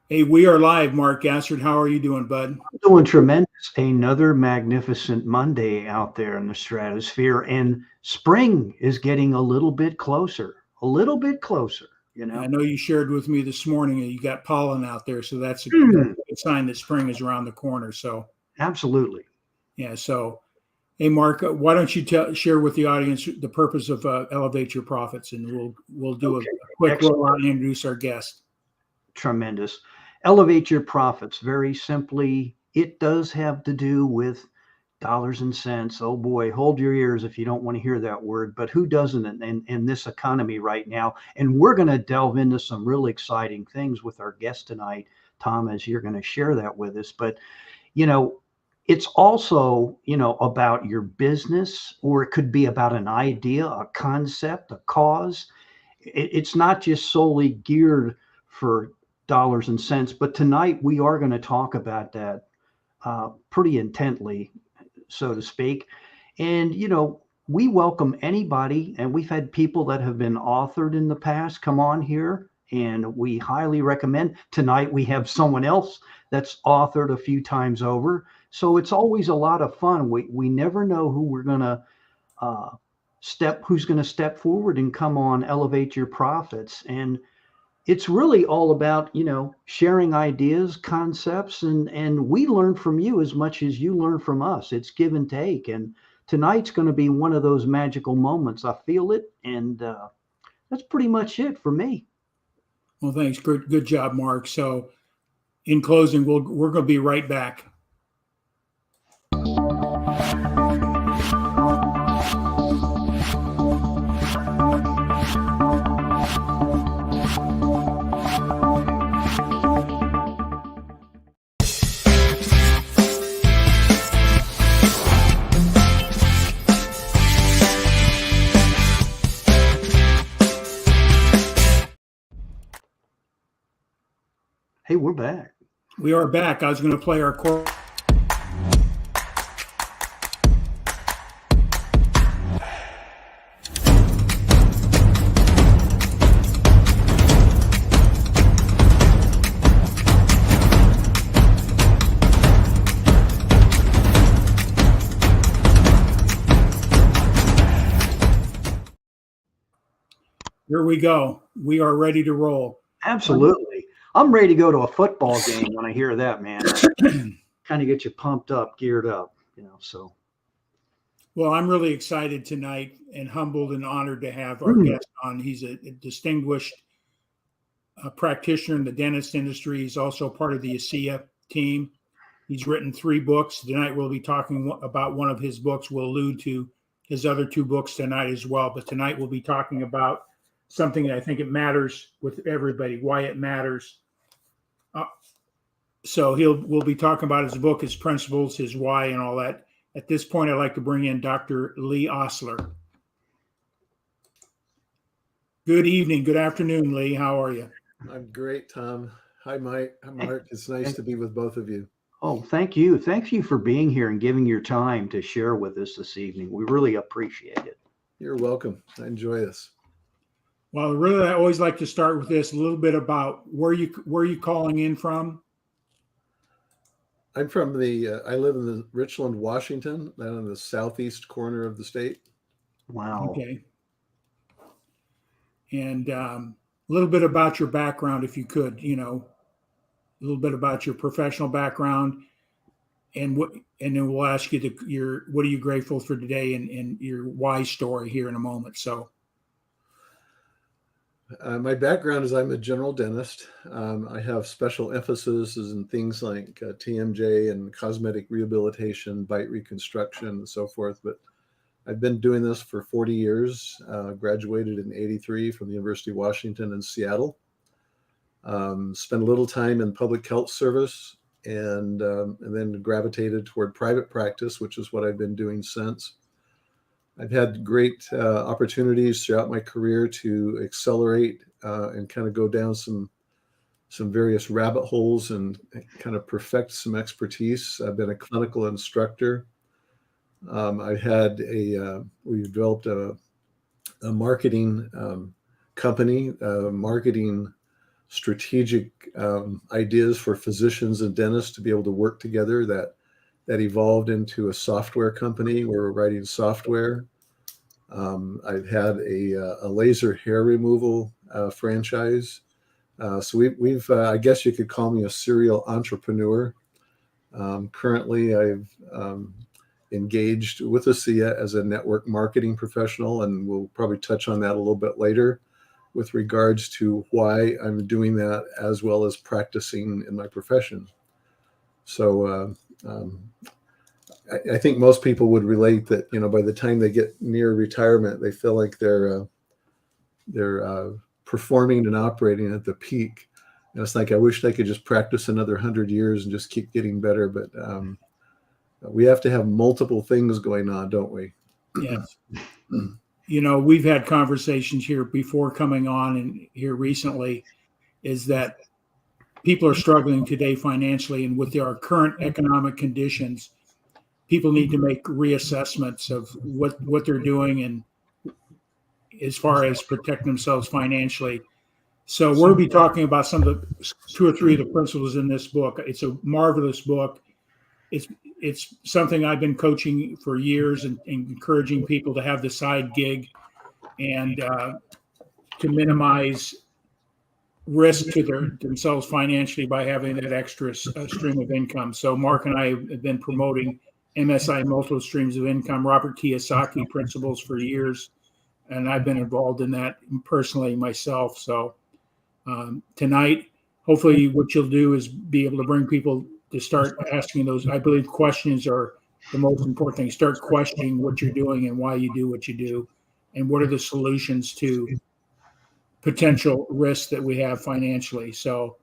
Hey, we are live, Mark Gassard. How are you doing, bud? Doing tremendous. Another magnificent Monday out there in the stratosphere, and spring is getting a little bit closer, you Yeah, I know. know you shared with me this morning that you got pollen out there, so that's Hmm, a good sign that spring is around the corner. So, absolutely. yeah. So, hey, Mark, why don't you share with the audience the purpose of Elevate Your Profits, and we'll do a Okay, quick excellent. rollout and introduce our guest. Tremendous. Elevate your profits. Very simply, it does have to do with dollars and cents. Oh boy, hold your ears if you don't want to hear that word, but who doesn't in this economy right now? And we're going to delve into some really exciting things with our guest tonight, Tom, as you're going to share that with us. But, you know, it's also, about your business, or it could be about an idea, a concept, a cause. It's not just solely geared for dollars and cents, but tonight we are going to talk about that pretty intently, so to speak. And, we welcome anybody, and we've had people that have been authored in the past come on here, and we highly recommend. Tonight we have someone else that's authored a few times over. So it's always a lot of fun. We never know who we're going to uh, who's going to step forward and come on Elevate Your Profits. And it's really all about, sharing ideas, concepts, and we learn from you as much as you learn from us. It's give and take, and tonight's going to be one of those magical moments. I feel it, and that's pretty much it for me. Well, thanks. Good job, Mark. So, in closing, we're going to be right back. Hey, we're back. We are back. I was going to play our core. Here we go. We are ready to roll. Absolutely. I'm ready to go to a football game when I hear that, man. Kind of get you pumped up, geared up, so. Well, I'm really excited tonight and humbled and honored to have our Mm, guest on. He's a distinguished practitioner in the dentist industry. He's also part of the ASEA team. He's written 3 books. Tonight we'll be talking about one of his books. We'll allude to his other 2 books tonight as well. But tonight we'll be talking about something that I think it matters with everybody, why it matters. So we'll be talking about his book, his principles, his why, and all that. At this point, I'd like to bring in Dr. Lee Ostler. Good evening. Good afternoon, Lee. How are you? I'm great, Tom. Hi, Mike. Hi, Mark. It's nice to be with both of you. Oh, thank you. Thank you for being here and giving your time to share with us this evening. We really appreciate it. You're welcome. I enjoy this. Well, really, I always like to start with this a little bit about where you calling in from. I'm from I live in the Richland, Washington, down in the southeast corner of the state. Wow. Okay, and a little bit about your background, if you could. A little bit about your professional background, and then we'll ask you your what are you grateful for today, and your why story here in a moment. So. My background is I'm a general dentist. I have special emphasis in things like TMJ and cosmetic rehabilitation, bite reconstruction, and so forth. But I've been doing this for 40 years. Graduated in '83 from the University of Washington in Seattle. Spent a little time in public health service, and then gravitated toward private practice, which is what I've been doing since. I've had great opportunities throughout my career to accelerate and kind of go down some various rabbit holes and kind of perfect some expertise. I've been a clinical instructor. We've developed a marketing company, marketing strategic ideas for physicians and dentists to be able to work together that evolved into a software company where we're writing software. I've had a laser hair removal franchise. So we've I guess you could call me a serial entrepreneur. Currently, I've engaged with ASEA as a network marketing professional, and we'll probably touch on that a little bit later with regards to why I'm doing that as well as practicing in my profession. So I think most people would relate that, by the time they get near retirement, they feel like they're performing and operating at the peak. And it's like, I wish they could just practice another 100 years and just keep getting better. But we have to have multiple things going on, don't we? Yes. We've had conversations here before coming on and here recently, is that people are struggling today financially, and with our current economic conditions, people need to make reassessments of what they're doing and as far as protecting themselves financially. So we'll be talking about some of the 2 or 3 of the principles in this book. It's a marvelous book. It's something I've been coaching for years and encouraging people to have the side gig and to minimize risk to themselves financially by having that extra stream of income. So Mark and I have been promoting MSI, multiple streams of income, Robert Kiyosaki principles for years, and I've been involved in that personally myself. So tonight, hopefully what you'll do is be able to bring people to start asking those. I believe questions are the most important thing. Start questioning what you're doing and why you do what you do, and what are the solutions to potential risks that we have financially. So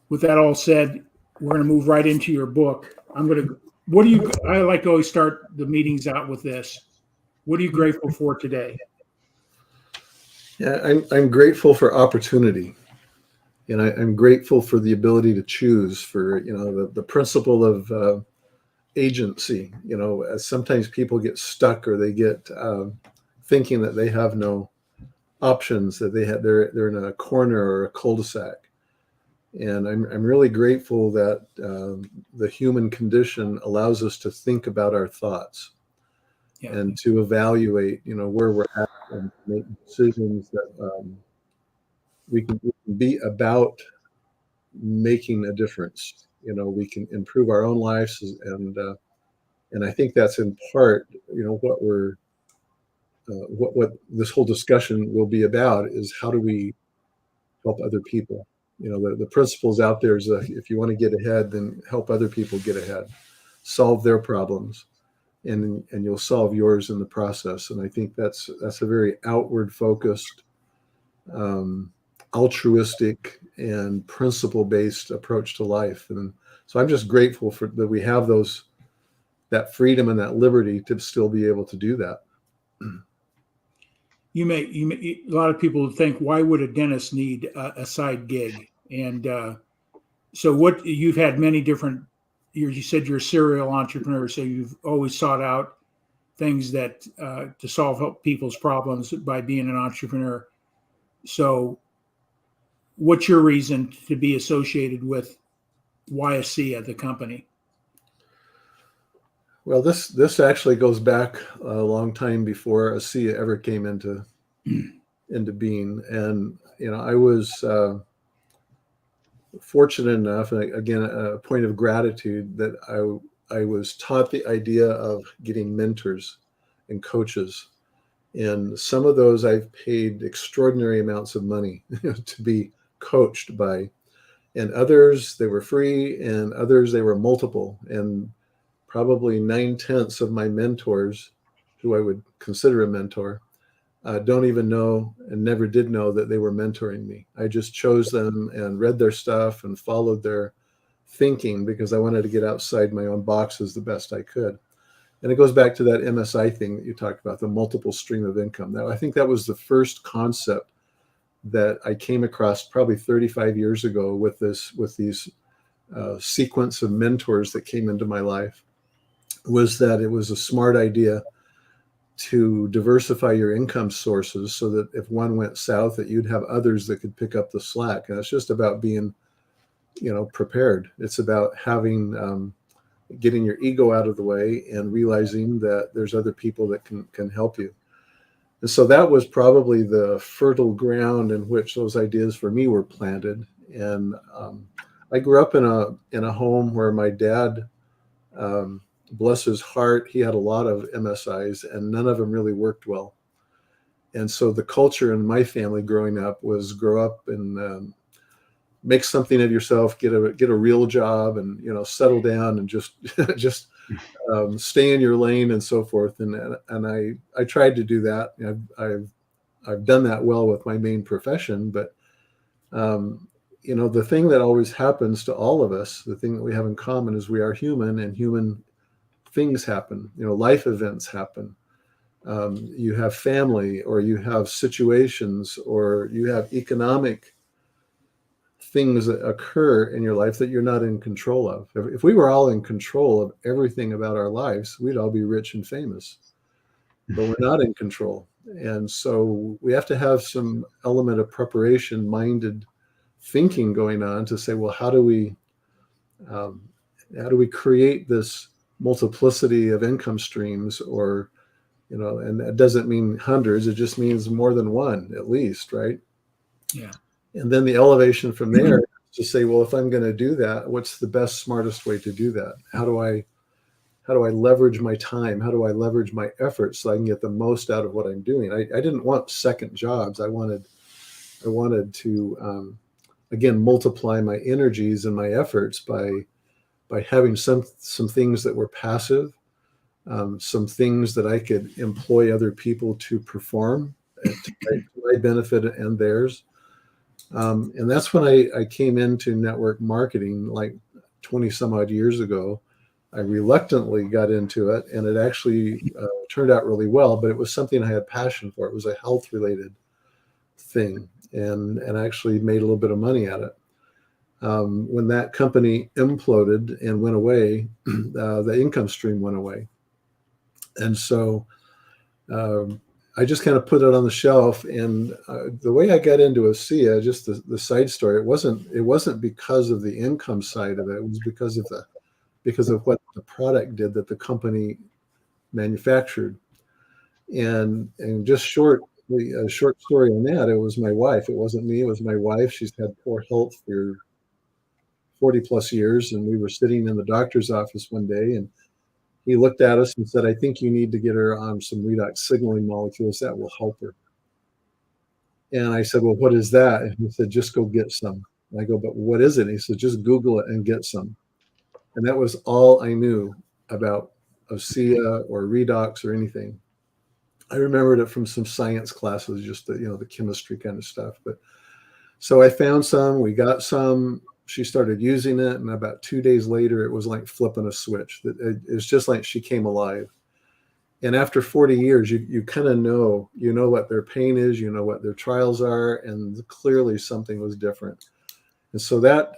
with that all said, we're going to move right into your book. I like to always start the meetings out with this. What are you grateful for today? Yeah, I'm grateful for opportunity. And I'm grateful for the ability to choose, for, the principle of agency. Sometimes people get stuck, or they get thinking that they have no options, that they're in a corner or a cul-de-sac. And I'm really grateful that the human condition allows us to think about our thoughts, yeah, and to evaluate, where we're at, and make decisions that we can be about making a difference. We can improve our own lives, and I think that's in part, what we're what this whole discussion will be about, is how do we help other people. The principles out there is that if you want to get ahead, then help other people get ahead, solve their problems, and you'll solve yours in the process. And I think that's a very outward focused, altruistic and principle-based approach to life. And so I'm just grateful for that we have that freedom and that liberty to still be able to do that. You may a lot of people think, why would a dentist need a side gig? And so what you've had many different, you said you're a serial entrepreneur, so you've always sought out things that to solve people's problems by being an entrepreneur. So what's your reason to be associated with ASEA, the company? Well, this actually goes back a long time before ASEA ever came into being. And, I was fortunate enough, and again, a point of gratitude, that I was taught the idea of getting mentors and coaches. And some of those I've paid extraordinary amounts of money to be coached by. And others, they were free, and others, they were multiple. And probably 9/10 of my mentors, who I would consider a mentor, don't even know and never did know that they were mentoring me. I just chose them and read their stuff and followed their thinking because I wanted to get outside my own boxes the best I could. And it goes back to that MSI thing that you talked about, the multiple stream of income. Now, I think that was the first concept that I came across probably 35 years ago with these sequence of mentors that came into my life, was that it was a smart idea to diversify your income sources so that if one went south, that you'd have others that could pick up the slack. And it's just about being, prepared. It's about having, getting your ego out of the way and realizing that there's other people that can help you. And so that was probably the fertile ground in which those ideas for me were planted. And I grew up in a home where my dad, bless his heart, he had a lot of MSIs and none of them really worked well. And so the culture in my family growing up was grow up and make something of yourself, get a real job, and settle down and just stay in your lane and so forth. And I tried to do that. I've done that well with my main profession, but the thing that always happens to all of us, the thing that we have in common is we are human, and human things happen. Life events happen. You have family, or you have situations, or you have economic things that occur in your life that you're not in control of. If we were all in control of everything about our lives, we'd all be rich and famous, but we're not in control. And so we have to have some element of preparation, minded thinking going on to say, well, how do we create this multiplicity of income streams, or, and that doesn't mean hundreds, it just means more than one at least, right? Yeah. And then the elevation from there to say, well, if I'm going to do that, what's the best, smartest way to do that? How do I leverage my time? How do I leverage my efforts so I can get the most out of what I'm doing? I didn't want second jobs. I wanted to, again, multiply my energies and my efforts by having some things that were passive, some things that I could employ other people to perform to my benefit and theirs. And that's when I came into network marketing like 20 some odd years ago. I reluctantly got into it, and it actually turned out really well, but it was something I had passion for. It was a health related thing, and I actually made a little bit of money at it. When that company imploded and went away, the income stream went away. And so I just kind of put it on the shelf. And the way I got into ASEA, just the side story, it wasn't because of the income side of it. It was because of what the product did that the company manufactured. And just a short story on that, it was my wife. It wasn't me, it was my wife. She's had poor health for 40 plus years. And we were sitting in the doctor's office one day, and he looked at us and said, I think you need to get her on some redox signaling molecules that will help her. And I said, well, what is that? And he said, just go get some. And I go, but what is it? And he said, just Google it and get some. And that was all I knew about ASEA or redox or anything. I remembered it from some science classes, just the chemistry kind of stuff. But so I found some, we got some. She started using it, and about 2 days later, it was like flipping a switch. It's just like she came alive. And after 40 years, you kind of know what their pain is, what their trials are, and clearly something was different. And so that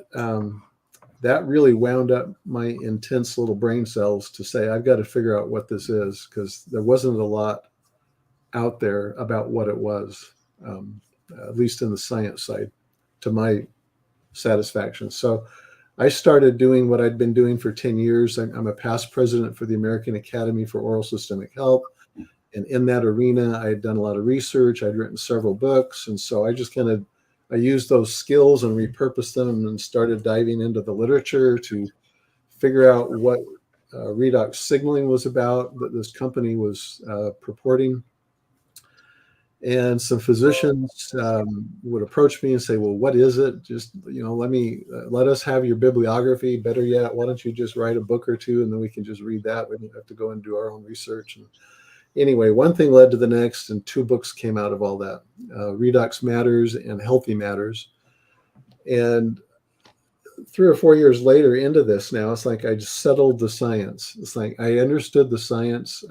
really wound up my intense little brain cells to say, I've got to figure out what this is, because there wasn't a lot out there about what it was, at least in the science side, to my satisfaction. So I started doing what I'd been doing for 10 years. I'm a past president for the American Academy for Oral Systemic Health. And in that arena, I had done a lot of research. I'd written several books. And so I just I used those skills and repurposed them and started diving into the literature to figure out what redox signaling was about, that this company was purporting. And some physicians would approach me and say, well, what is it? Just, let us have your bibliography. Better yet, why don't you just write a book or two, and then we can just read that. We don't have to go and do our own research. And anyway, one thing led to the next, and 2 books came out of all that, Redox Matters and Healthy Matters. And 3 or 4 years later into this now, it's like I just settled the science. It's like I understood the science.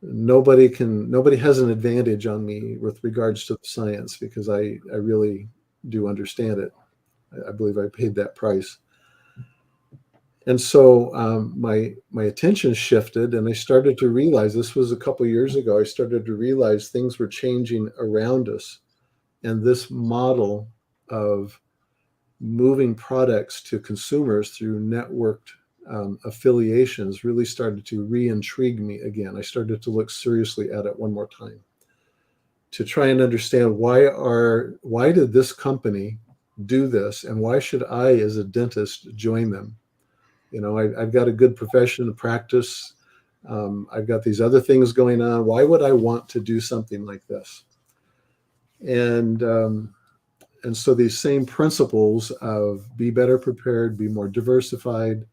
Nobody has an advantage on me with regards to the science, because I really do understand it. I believe I paid that price. And so my attention shifted, and I started to realize, this was a couple years ago, I started to realize things were changing around us. And this model of moving products to consumers through networked affiliations really started to re-intrigue me again. I started to look seriously at it one more time to try and understand why did this company do this, and why should I, as a dentist, join them? You know, I've got a good profession to practice. I've got these other things going on. Why would I want to do something like this? And so these same principles of be better prepared, be more diversified,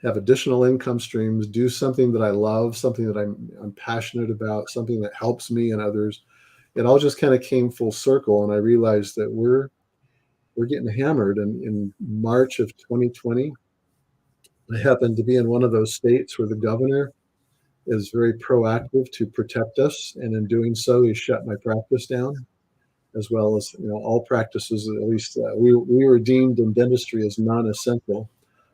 have additional income streams, do something that I love, something that I'm passionate about, something that helps me and others. It all just kind of came full circle, and I realized that we're getting hammered. And in March of 2020, I happened to be in one of those states where the governor is very proactive to protect us, and in doing so, he shut my practice down, as well as, you know, all practices. At least we were deemed in dentistry as non-essential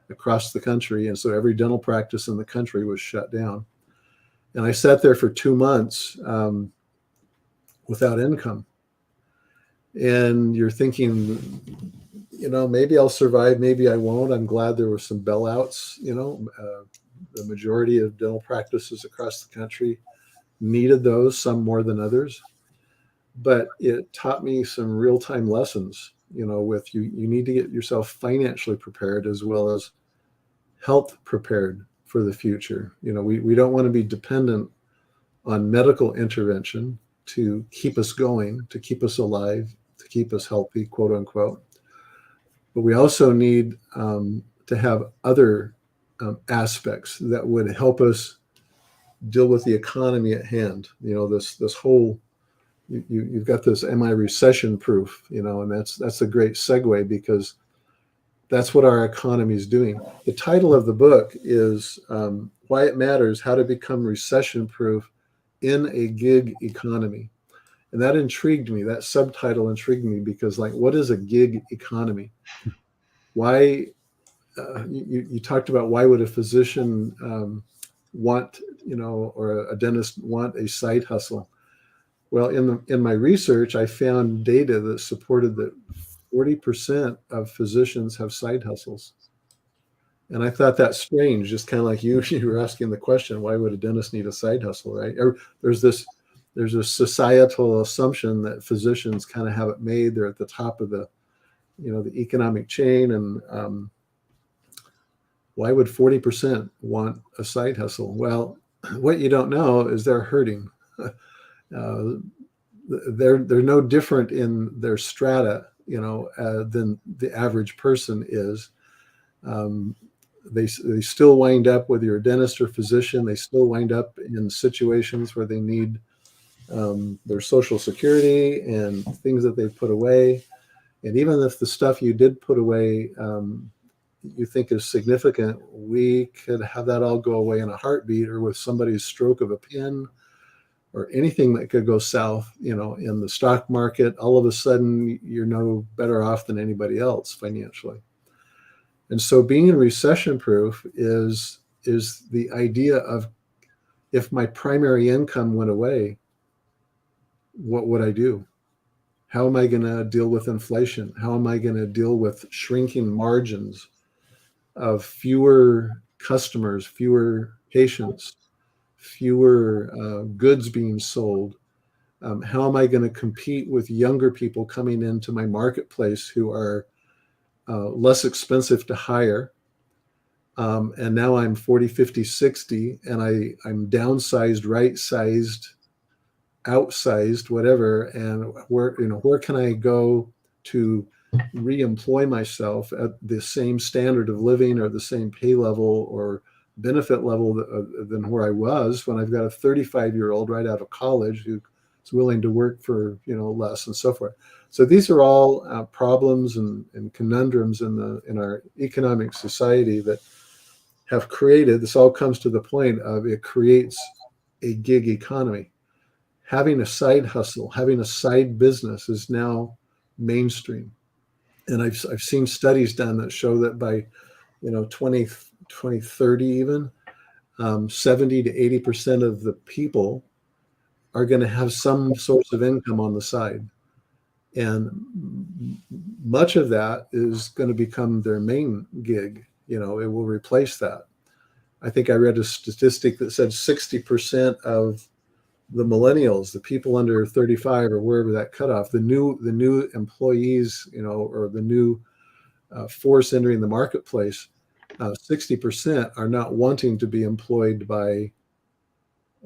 across the country, and so every dental practice in the country was shut down. And I sat there for 2 months without income. And you're thinking, you know, maybe I'll survive, maybe I won't. I'm glad there were some bailouts. You know, the majority of dental practices across the country needed those, some more than others. But it taught me some real-time lessons, you know, with you need to get yourself financially prepared as well as health prepared for the future. You know, we don't want to be dependent on medical intervention to keep us going, to keep us alive, to keep us healthy, quote unquote. But we also need to have other aspects that would help us deal with the economy at hand. You know, this whole, you've got this, am I recession proof? You know, and that's a great segue, because that's what our economy is doing. The title of the book is Why It Matters, How to Become Recession Proof in a Gig Economy. And that intrigued me. That subtitle intrigued me because, like, what is a gig economy? Why, you talked about why would a physician want, you know, or a dentist want a side hustle? Well, in my research, I found data that supported that 40% of physicians have side hustles. And I thought that's strange, just kind of like you were asking the question, why would a dentist need a side hustle, right? There's a societal assumption that physicians kind of have it made. They're at the top of the, you know, the economic chain. And why would 40% want a side hustle? Well, what you don't know is they're hurting. They're no different in their strata, you know, than the average person is. They still wind up, whether you're a dentist or physician, they still wind up in situations where they need their Social Security and things that they've put away. And even if the stuff you did put away you think is significant, we could have that all go away in a heartbeat, or with somebody's stroke of a pen, or anything that could go south, you know, in the stock market. All of a sudden, you're no better off than anybody else financially. And so being recession proof is the idea of, if my primary income went away, what would I do? How am I going to deal with inflation? How am I going to deal with shrinking margins of fewer customers, fewer patients, fewer goods being sold? How am I going to compete with younger people coming into my marketplace who are less expensive to hire? And now I'm 40, 50, 60, and I'm downsized, right-sized, outsized, whatever. And where can I go to re-employ myself at the same standard of living or the same pay level or benefit level than where I was when I've got a 35-year-old right out of college who's willing to work for, you know, less, and so forth. So these are all problems and conundrums in our economic society that have created, this all comes to the point of, it creates a gig economy. Having a side hustle, having a side business is now mainstream. And I've seen studies done that show that by, you know, 2030 even, 70 to 80% of the people are going to have some source of income on the side. And much of that is going to become their main gig. It will replace that. I think I read a statistic that said 60% of the millennials, the people under 35 or wherever that cutoff, the new employees, or the new force entering the marketplace, 60% are not wanting to be employed by,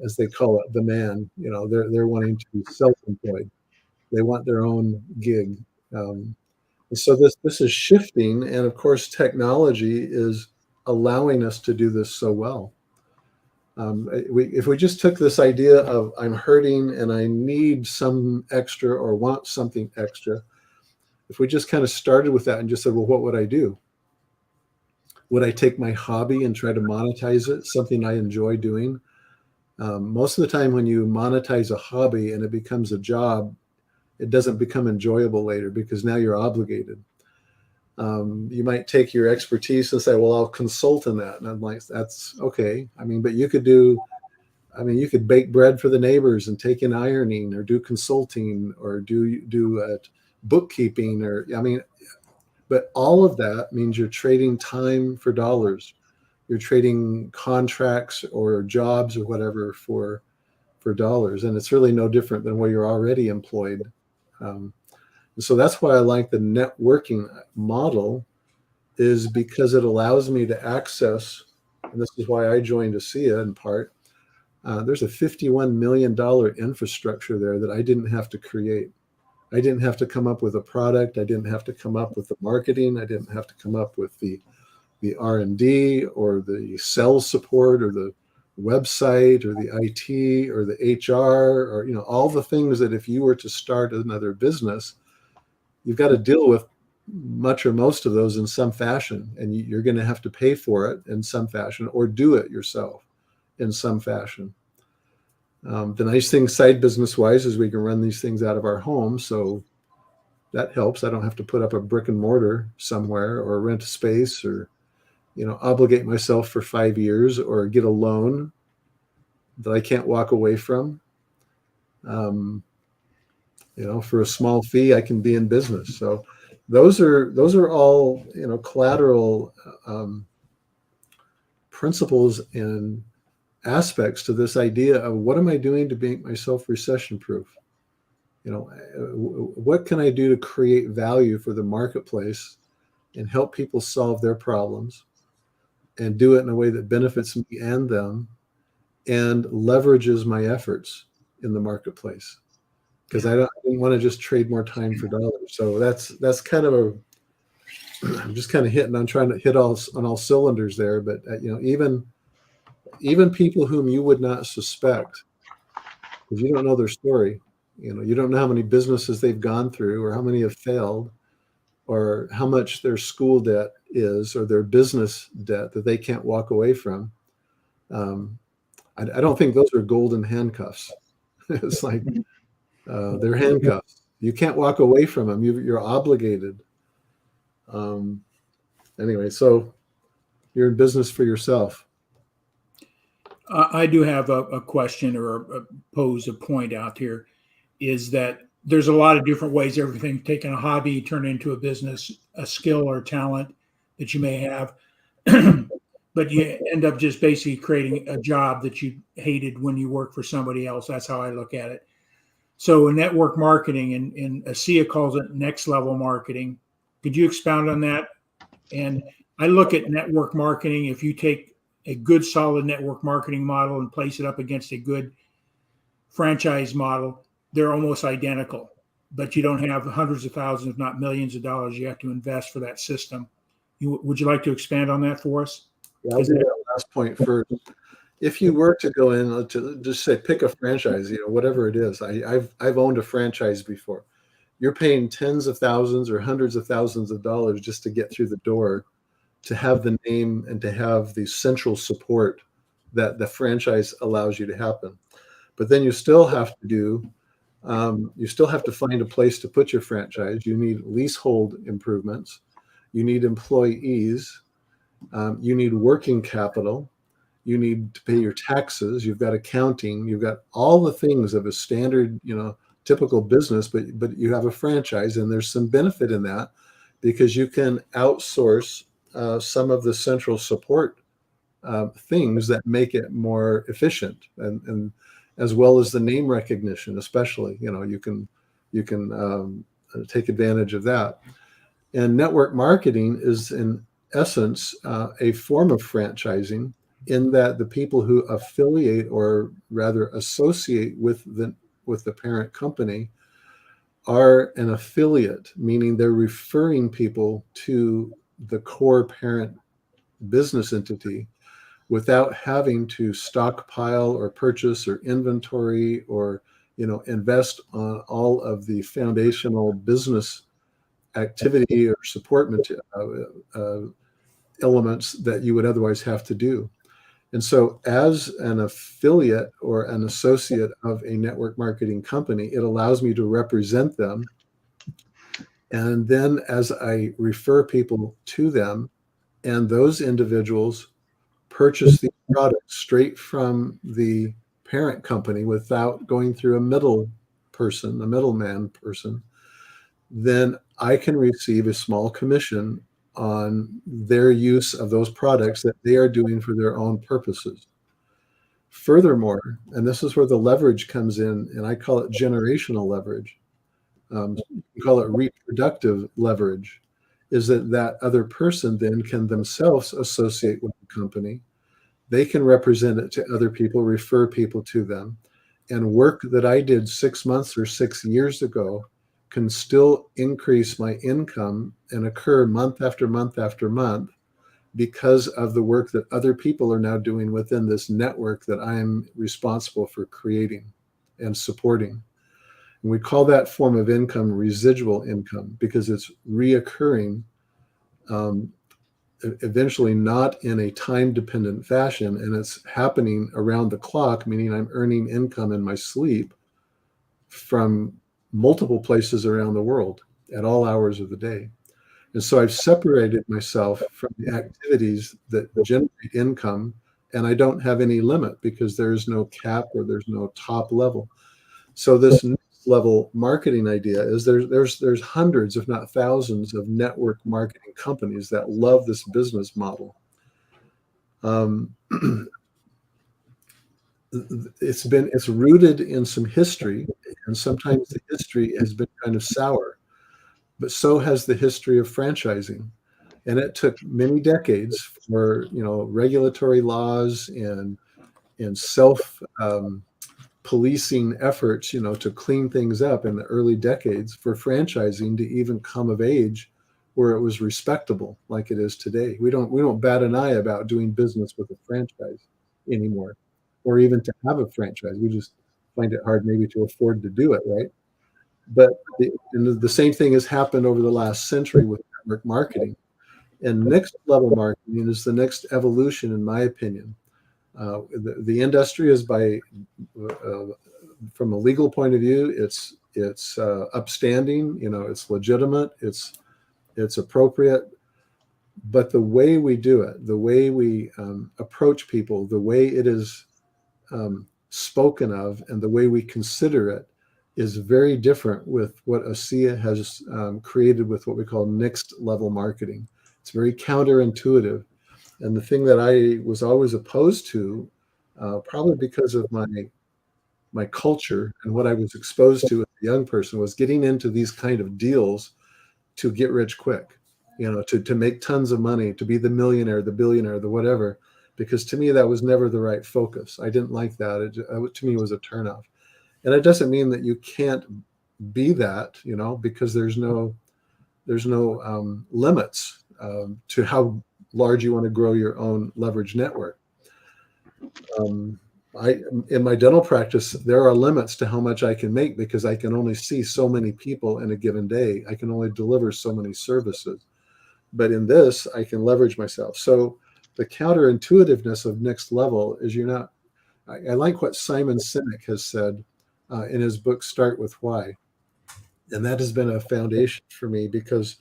as they call it, the man. They're wanting to be self-employed. They want their own gig. So this is shifting, and of course, technology is allowing us to do this so well. If we just took this idea of I'm hurting and I need some extra or want something extra, if we just kind of started with that and just said, well, what would I do? Would I take my hobby and try to monetize it, something I enjoy doing? Most of the time when you monetize a hobby and it becomes a job, it doesn't become enjoyable later because now you're obligated. You might take your expertise and say, well, I'll consult in that. And I'm like, that's okay. But you could you could bake bread for the neighbors and take in ironing or do consulting or do bookkeeping but all of that means you're trading time for dollars. You're trading contracts or jobs or whatever for dollars. And it's really no different than where you're already employed. So that's why I like the networking model, is because it allows me to access, and this is why I joined ASEA in part, there's a $51 million infrastructure there that I didn't have to create. I didn't have to come up with a product. I didn't have to come up with the marketing. I didn't have to come up with the R&D or the sales support or the website or the IT or the HR or all the things that if you were to start another business, you've got to deal with much or most of those in some fashion, and you're going to have to pay for it in some fashion or do it yourself in some fashion. The nice thing side business wise is we can run these things out of our home, so that helps. I don't have to put up a brick and mortar somewhere or rent a space or obligate myself for 5 years or get a loan that I can't walk away from. For a small fee, I can be in business. So those are all, collateral principles and aspects to this idea of what am I doing to make myself recession proof? What can I do to create value for the marketplace and help people solve their problems and do it in a way that benefits me and them and leverages my efforts in the marketplace? Because I didn't want to just trade more time for dollars. So that's kind of I'm just kind of trying to hit on all cylinders there. But even people whom you would not suspect, because you don't know their story, you don't know how many businesses they've gone through or how many have failed or how much their school debt is or their business debt that they can't walk away from. I don't think those are golden handcuffs. It's like they're handcuffs. You can't walk away from them. You're obligated. Anyway, so you're in business for yourself. I do have a question or pose a point out here, is that there's a lot of different ways, everything, taking a hobby, turn it into a business, a skill or talent that you may have, but you end up just basically creating a job that you hated when you worked for somebody else. That's how I look at it. So in network marketing, and ASEA calls it next level marketing. Could you expound on that? And I look at network marketing, if you take a good solid network marketing model and place it up against a good franchise model, they're almost identical, but you don't have hundreds of thousands, if not millions of dollars you have to invest for that system. Would you like to expand on that for us? Yeah, I'll do that last point first. If you were to go in to just say pick a franchise, whatever it is, I've owned a franchise before. You're paying tens of thousands or hundreds of thousands of dollars just to get through the door, to have the name and to have the central support that the franchise allows you to happen. But then you still have to find a place to put your franchise. You need leasehold improvements. You need employees. You need working capital. You need to pay your taxes. You've got accounting. You've got all the things of a standard, typical business, but you have a franchise, and there's some benefit in that because you can outsource some of the central support things that make it more efficient, and as well as the name recognition, especially, you can take advantage of that. And network marketing is in essence a form of franchising, in that the people who affiliate, or rather associate with the parent company, are an affiliate, meaning they're referring people to the core parent business entity without having to stockpile or purchase or inventory or invest on all of the foundational business activity or support elements that you would otherwise have to do. And so as an affiliate or an associate of a network marketing company, it allows me to represent them. And then as I refer people to them, and those individuals purchase the product straight from the parent company without going through a middleman person, then I can receive a small commission on their use of those products that they are doing for their own purposes. Furthermore, and this is where the leverage comes in, and I call it generational leverage. You call it reproductive leverage, is that other person then can themselves associate with the company. They can represent it to other people, refer people to them, and work that I did 6 months or 6 years ago can still increase my income and occur month after month after month because of the work that other people are now doing within this network that I am responsible for creating and supporting. And we call that form of income residual income, because it's reoccurring, eventually not in a time-dependent fashion, and it's happening around the clock, meaning I'm earning income in my sleep from multiple places around the world at all hours of the day. And so I've separated myself from the activities that generate income, and I don't have any limit because there's no cap or there's no top level. So this next level marketing idea is there's hundreds, if not thousands, of network marketing companies that love this business model. It's rooted in some history, and sometimes the history has been kind of sour, but so has the history of franchising. And it took many decades for regulatory laws and self policing efforts to clean things up in the early decades for franchising to even come of age where it was respectable like it is today. We don't bat an eye about doing business with a franchise anymore, or even to have a franchise. We just find it hard maybe to afford to do it, right? But the same thing has happened over the last century with network marketing. And next level marketing is the next evolution, in my opinion. The industry is from a legal point of view, it's upstanding, it's legitimate, it's appropriate. But the way we do it, the way we approach people, the way it is spoken of, and the way we consider it is very different with what ASEA has created with what we call next level marketing. It's very counterintuitive. And the thing that I was always opposed to, probably because of my culture and what I was exposed to as a young person, was getting into these kind of deals to get rich quick, to make tons of money, to be the millionaire, the billionaire, the whatever. Because to me, that was never the right focus. I didn't like that. It to me was a turnoff. And it doesn't mean that you can't be that, because there's no limits to how large you want to grow your own leverage network. In my dental practice, there are limits to how much I can make because I can only see so many people in a given day. I can only deliver so many services. But in this, I can leverage myself. So the counterintuitiveness of next level is I like what Simon Sinek has said in his book, Start With Why. And that has been a foundation for me because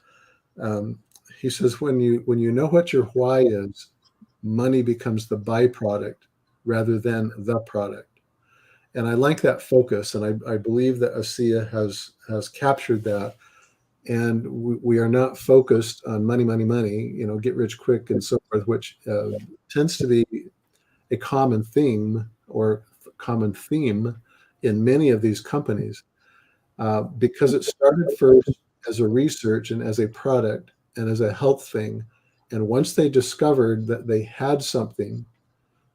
he says, when you know what your why is, money becomes the byproduct rather than the product. And I like that focus, and I believe that ASEA has captured that. And we are not focused on money, money, money, get rich quick and so forth, which tends to be a common theme in many of these companies, because it started first as a research and as a product and as a health thing. And once they discovered that they had something,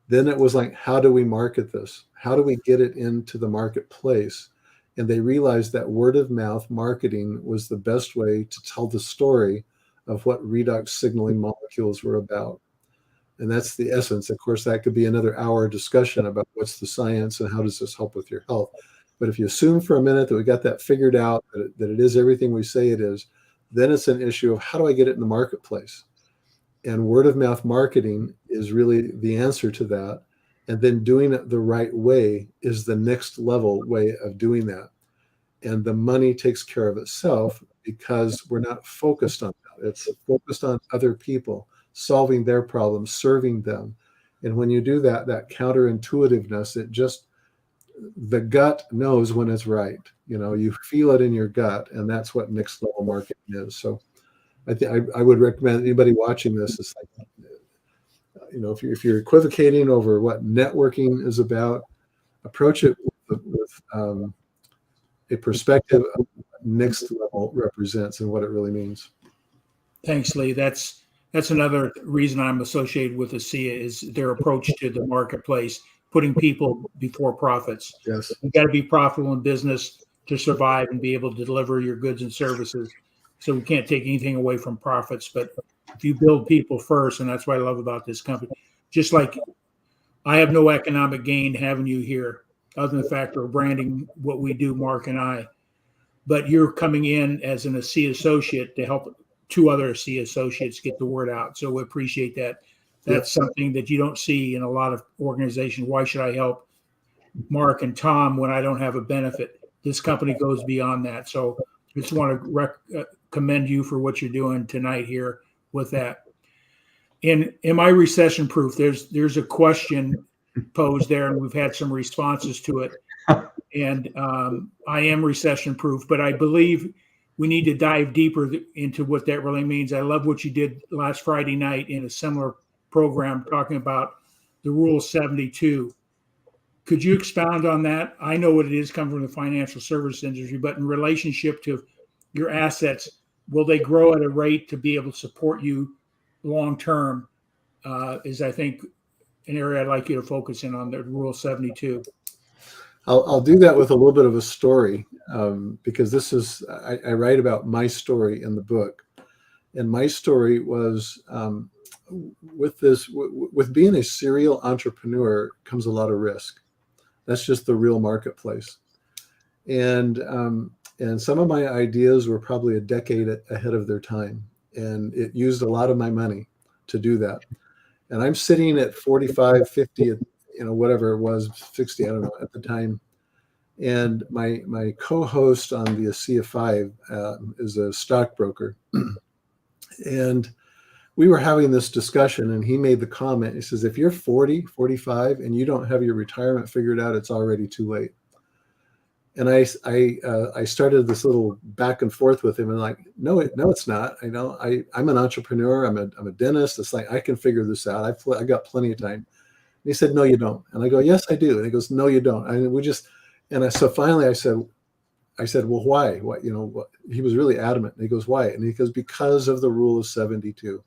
then it was like, how do we market this? How do we get it into the marketplace? And they realized that word of mouth marketing was the best way to tell the story of what redox signaling molecules were about. And that's the essence. Of course, that could be another hour discussion about what's the science and how does this help with your health. But if you assume for a minute that we got that figured out, that it is everything we say it is, then it's an issue of how do I get it in the marketplace? And word of mouth marketing is really the answer to that. And then doing it the right way is the next level way of doing that. And the money takes care of itself because we're not focused on that. It's focused on other people, solving their problems, serving them. And when you do that, that counterintuitiveness, the gut knows when it's right. You feel it in your gut, and that's what next level marketing is. So I would recommend anybody watching this, is like, if you're equivocating over what networking is about, approach it with a perspective of what next level represents and what it really means. Thanks, Lee. That's another reason I'm associated with ASEA, is their approach to the marketplace, putting people before profits. Yes. You've got to be profitable in business to survive and be able to deliver your goods and services. So we can't take anything away from profits, but if you build people first, and that's what I love about this company, just like I have no economic gain having you here, other than the fact we're branding what we do, Mark and I, but you're coming in as an ASEA associate to help two other ASEA associates get the word out. So we appreciate that. That's something that you don't see in a lot of organizations. Why should I help Mark and Tom when I don't have a benefit? This company goes beyond that. So I just want to commend you for what you're doing tonight here with that. And am I recession proof? There's a question posed there, and we've had some responses to it. And I am recession proof, but I believe we need to dive deeper into what that really means. I love what you did last Friday night in a similar program talking about the Rule 72. Could you expound on that? I know what it is, coming from the financial service industry, but in relationship to your assets, will they grow at a rate to be able to support you long term? Is, I think, an area I'd like you to focus in on, the Rule 72. I'll do that with a little bit of a story, because I write about my story in the book. And my story was, with being a serial entrepreneur comes a lot of risk. That's just the real marketplace. And some of my ideas were probably a decade ahead of their time. And it used a lot of my money to do that. And I'm sitting at 45, 50, whatever it was, 60, I don't know, at the time. And my co-host on the ASEA 5 is a stockbroker. And we were having this discussion, and he made the comment, he says, if you're 40, 45, and you don't have your retirement figured out, it's already too late. And I started this little back and forth with him, and like, no, it's not. I'm an entrepreneur. I'm a dentist. It's like, I can figure this out. I got plenty of time. And he said, no, you don't. And I go, yes, I do. And he goes, no, you don't. So finally I said, well, why? What? He was really adamant. And he goes, why? And he goes, because of the Rule of 72.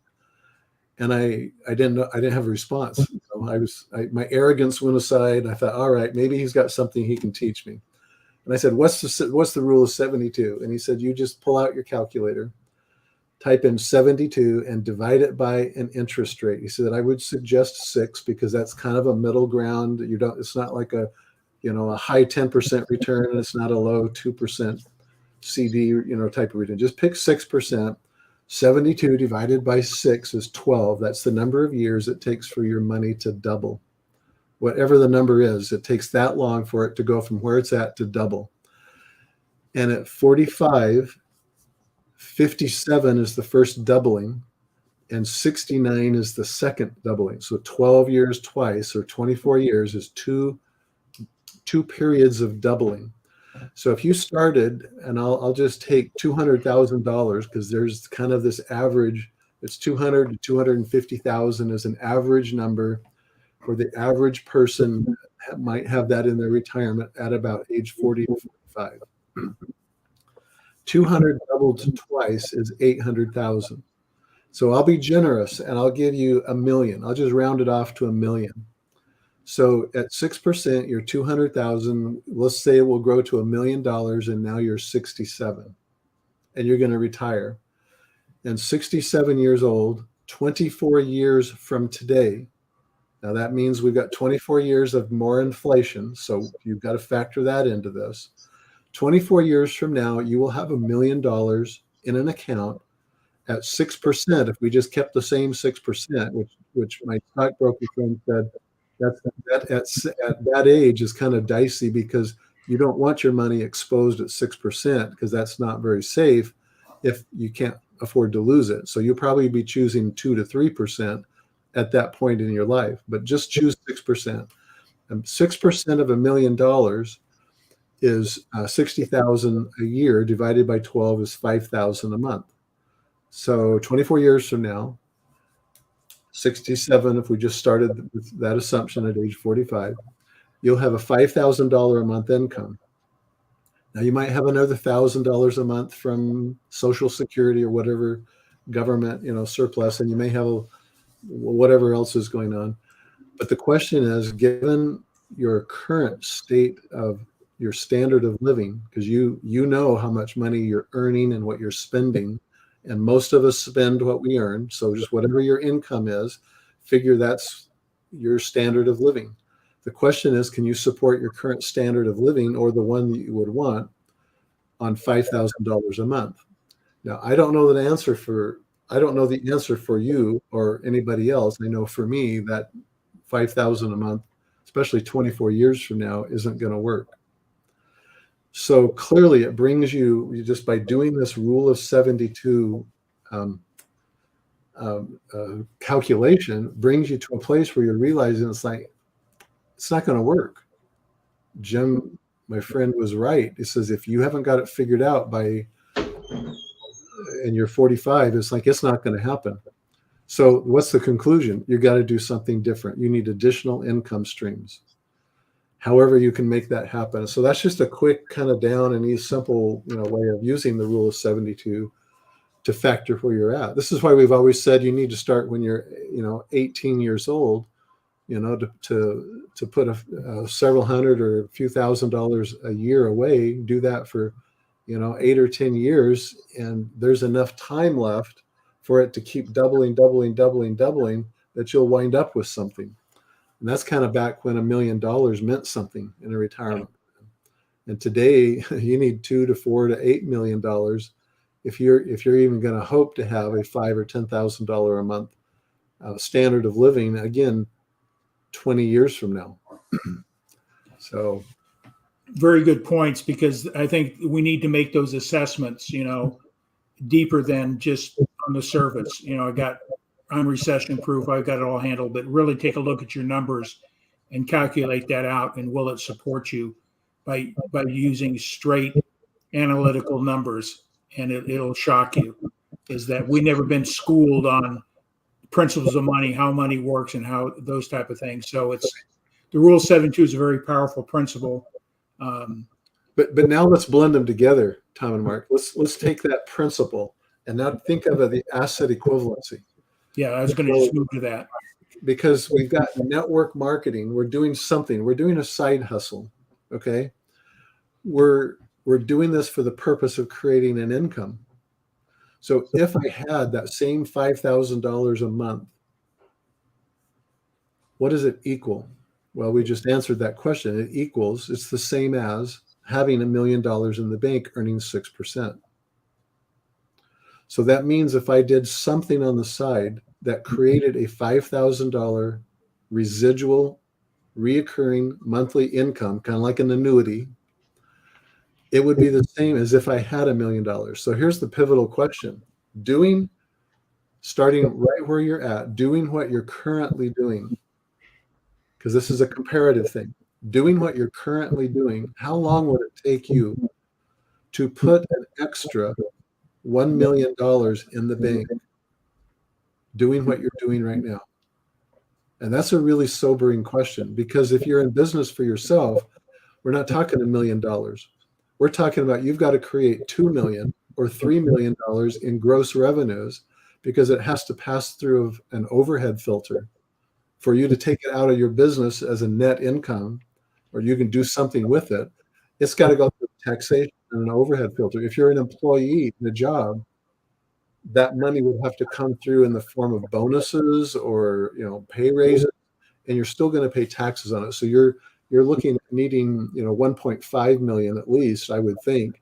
And I didn't have a response. My arrogance went aside. I thought, all right, maybe he's got something he can teach me. And I said, what's the Rule of 72? And he said, you just pull out your calculator, type in 72 and divide it by an interest rate. He said, I would suggest 6 because that's kind of a middle ground. It's not like a high 10% return, and it's not a low 2% CD, type of return. Just pick 6%. 72 divided by 6 is 12. That's the number of years it takes for your money to double. Whatever the number is, it takes that long for it to go from where it's at to double. And at 45, 57 is the first doubling, and 69 is the second doubling. So 12 years twice, or 24 years, is two periods of doubling. So if you started, and I'll just take $200,000, because there's kind of this average, it's 200 to 250,000 is an average number for the average person might have that in their retirement at about age 40 to 45. 200 doubled to twice is 800,000. So I'll be generous and I'll give you $1 million. I'll just round it off to $1 million. So at 6%, you're 200,000. Let's say it will grow to $1 million, and now you're 67, and you're going to retire. And 67 years old, 24 years from today. Now that means we've got 24 years of more inflation. So you've got to factor that into this. 24 years from now, you will have $1 million in an account at 6%. If we just kept the same 6%, which my stockbroker friend said, at that age is kind of dicey, because you don't want your money exposed at 6%, because that's not very safe if you can't afford to lose it. So you'll probably be choosing 2 to 3% at that point in your life, but just choose 6%. And 6% of $1 million is 60,000 a year, divided by 12 is 5,000 a month. So 24 years from now, 67, if we just started with that assumption at age 45, you'll have a $5,000 a month income. Now you might have another $1,000 a month from Social Security or whatever government, surplus, and you may have whatever else is going on. But the question is, given your current state of your standard of living, because you know how much money you're earning and what you're spending, and most of us spend what we earn. So just whatever your income is, figure that's your standard of living. The question is, can you support your current standard of living, or the one that you would want, on $5,000 a month? Now, I don't know the answer for you or anybody else. I know for me that $5,000 a month, especially 24 years from now, isn't going to work. So clearly it brings you, just by doing this rule of 72 calculation, brings you to a place where you're realizing it's not going to work. Jim, my friend, was right. He says, if you haven't got it figured out and you're 45, it's not going to happen. So what's the conclusion? You got to do something different. You need additional income streams. However you can make that happen. So that's just a quick kind of down and easy, simple, way of using the rule of 72 to factor where you're at. This is why we've always said you need to start when you're, 18 years old, to put several hundred or a few $1,000s a year away. Do that for, 8 or 10 years, and there's enough time left for it to keep doubling, that you'll wind up with something. And that's kind of back when $1 million meant something in a retirement. And today you need $2 to $4 to $8 million if you're even going to hope to have a $5,000 or $10,000 a month standard of living, again, 20 years from now. So very good points, because I think we need to make those assessments, deeper than just on the surface. I'm recession proof. I've got it all handled, but really take a look at your numbers and calculate that out. And will it support you by using straight analytical numbers? And it'll shock you, is that we never been schooled on principles of money, how money works, and how those type of things. So the rule 72 is a very powerful principle. But now let's blend them together, Tom and Mark. Let's take that principle and now think of the asset equivalency. Yeah, I was going to just move to that. Because we've got network marketing. We're doing something. We're doing a side hustle. Okay. We're doing this for the purpose of creating an income. So if I had that same $5,000 a month, what does it equal? Well, we just answered that question. It's the same as having $1 million in the bank earning 6%. So that means if I did something on the side that created a $5,000 residual, reoccurring monthly income, kind of like an annuity, it would be the same as if I had $1 million. So here's the pivotal question. Starting right where you're at, doing what you're currently doing, because this is a comparative thing, doing what you're currently doing, how long would it take you to put an extra $1 million in the bank doing what you're doing right now? And that's a really sobering question, because if you're in business for yourself, we're not talking $1 million. We're talking about you've got to create $2 million or $3 million in gross revenues, because it has to pass through an overhead filter for you to take it out of your business as a net income, or you can do something with it. It's got to go through taxation and an overhead filter. If you're an employee in a job, that money would have to come through in the form of bonuses or pay raises, and you're still going to pay taxes on it. So you're looking at needing 1.5 million at least, I would think,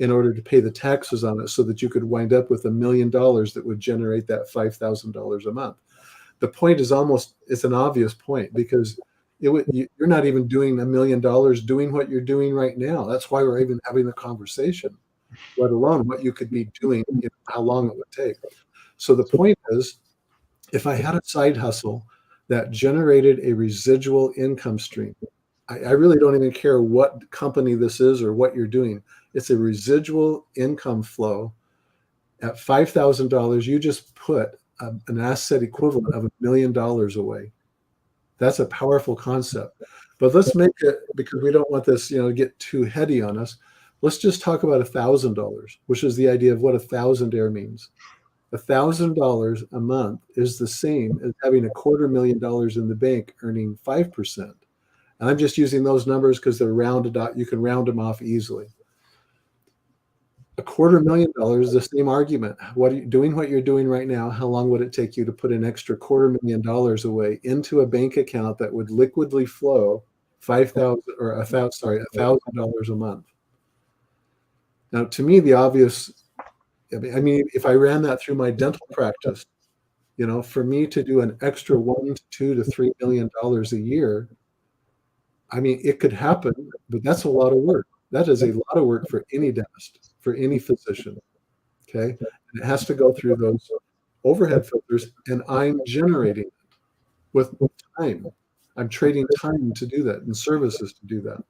in order to pay the taxes on it, so that you could wind up with $1 million that would generate that $5,000 a month. The point is it's an obvious point, because you're not even doing $1 million doing what you're doing right now. That's why we're even having the conversation, let alone what you could be doing, how long it would take. So the point is, if I had a side hustle that generated a residual income stream, I really don't even care what company this is or what you're doing. It's a residual income flow. At $5,000, you just put an asset equivalent of $1 million away. That's a powerful concept. But let's make it, because we don't want this, to get too heady on us. Let's just talk about $1,000, which is the idea of what 1,000 air means. $1,000 a month is the same as having $250,000 in the bank earning 5%. And I'm just using those numbers because they're rounded out. You can round them off easily. $250,000 is the same argument. Doing what you're doing right now, how long would it take you to put an extra $250,000 away into a bank account that would liquidly flow $1,000 a month? Now, to me, the obvious, if I ran that through my dental practice, for me to do an extra $1 to $2 to $3 million a year, it could happen, but that's a lot of work. That is a lot of work for any dentist, for any physician. Okay. And it has to go through those overhead filters, and I'm generating it with time. I'm trading time to do that and services to do that.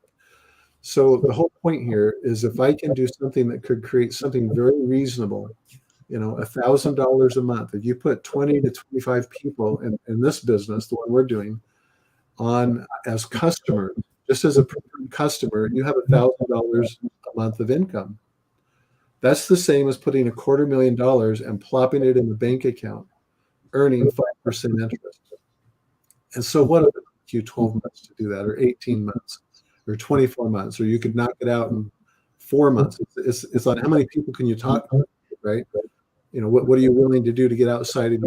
So the whole point here is, if I can do something that could create something very reasonable, $1,000 a month, if you put 20 to 25 people in this business, the one we're doing, on as customers, just as a customer, you have $1,000 a month of income. That's the same as putting $250,000 and plopping it in a bank account, earning 5% interest. And so what if it took you 12 months to do that, or 18 months, or 24 months, or you could knock it out in 4 months? It's like, how many people can you talk to, right? What are you willing to do to get outside of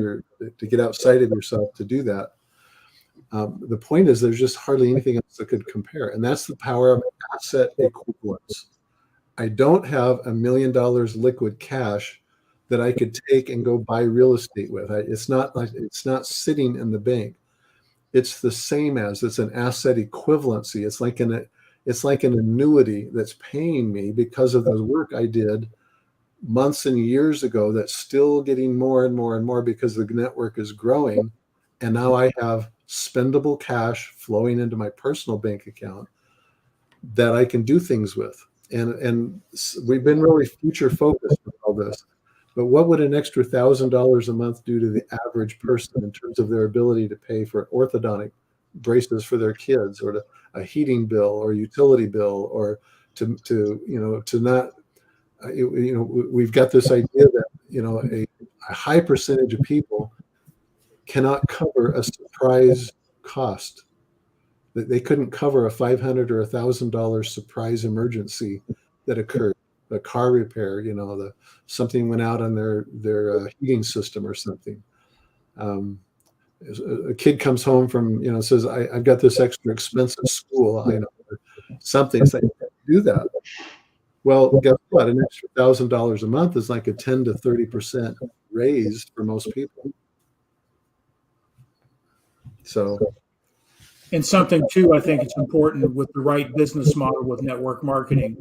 yourself to do that? The point is, there's just hardly anything else that could compare. And that's the power of asset equivalence. I don't have $1 million liquid cash that I could take and go buy real estate with. It's not sitting in the bank. It's the same as, it's an asset equivalency. It's like an annuity that's paying me because of the work I did months and years ago, that's still getting more and more and more because the network is growing. And now I have spendable cash flowing into my personal bank account that I can do things with. And we've been really future focused with all this. But what would an extra $1,000 a month do to the average person in terms of their ability to pay for orthodontic braces for their kids, or to a heating bill or utility bill, or to not, we've got this idea that, a high percentage of people cannot cover a surprise cost. That they couldn't cover a $500 or $1,000 surprise emergency that occurred, a car repair, something went out on their heating system or something. A kid comes home from, says, I've got this extra expense at school, or something. It's like, do that. Well, guess what? An extra $1,000 a month is like a 10 to 30% raise for most people. So. And something too, I think it's important with the right business model with network marketing,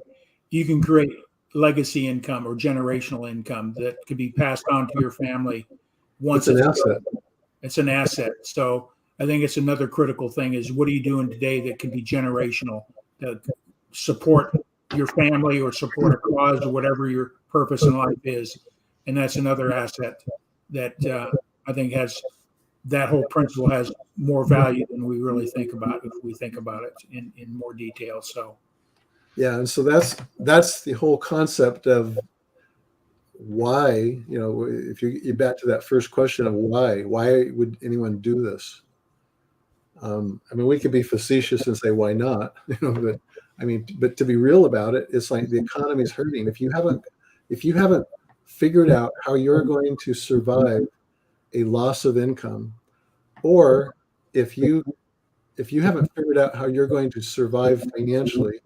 you can create legacy income or generational income that could be passed on to your family once It's an asset. It's an asset. So I think it's another critical thing is what are you doing today that can be generational, that support your family or support a cause or whatever your purpose in life is. And that's another asset that I think that whole principle has more value than we really think about if we think about it in more detail. So yeah, and so that's the whole concept of why, if you back to that first question of why would anyone do this? I mean, we could be facetious and say why not, but to be real about it, it's like the economy is hurting. If you haven't figured out how you're going to survive a loss of income, or if you haven't figured out how you're going to survive financially,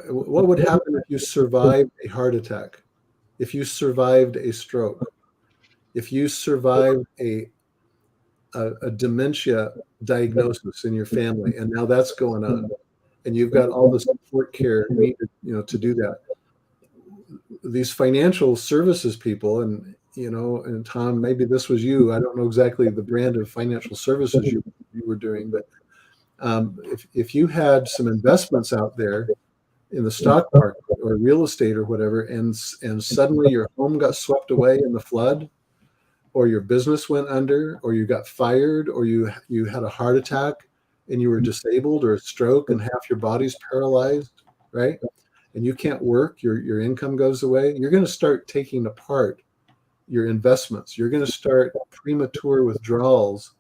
what would happen if you survived a heart attack, if you survived a stroke, if you survived a dementia diagnosis in your family, and now that's going on, and you've got all the support care needed, to do that? These financial services people, and Tom, maybe this was you. I don't know exactly the brand of financial services you were doing, but if you had some investments out there in the stock market or real estate or whatever, and suddenly your home got swept away in the flood, or your business went under, or you got fired, or you had a heart attack and you were disabled, or a stroke and half your body's paralyzed, right? And you can't work, your income goes away, you're going to start taking apart your investments. You're going to start premature withdrawals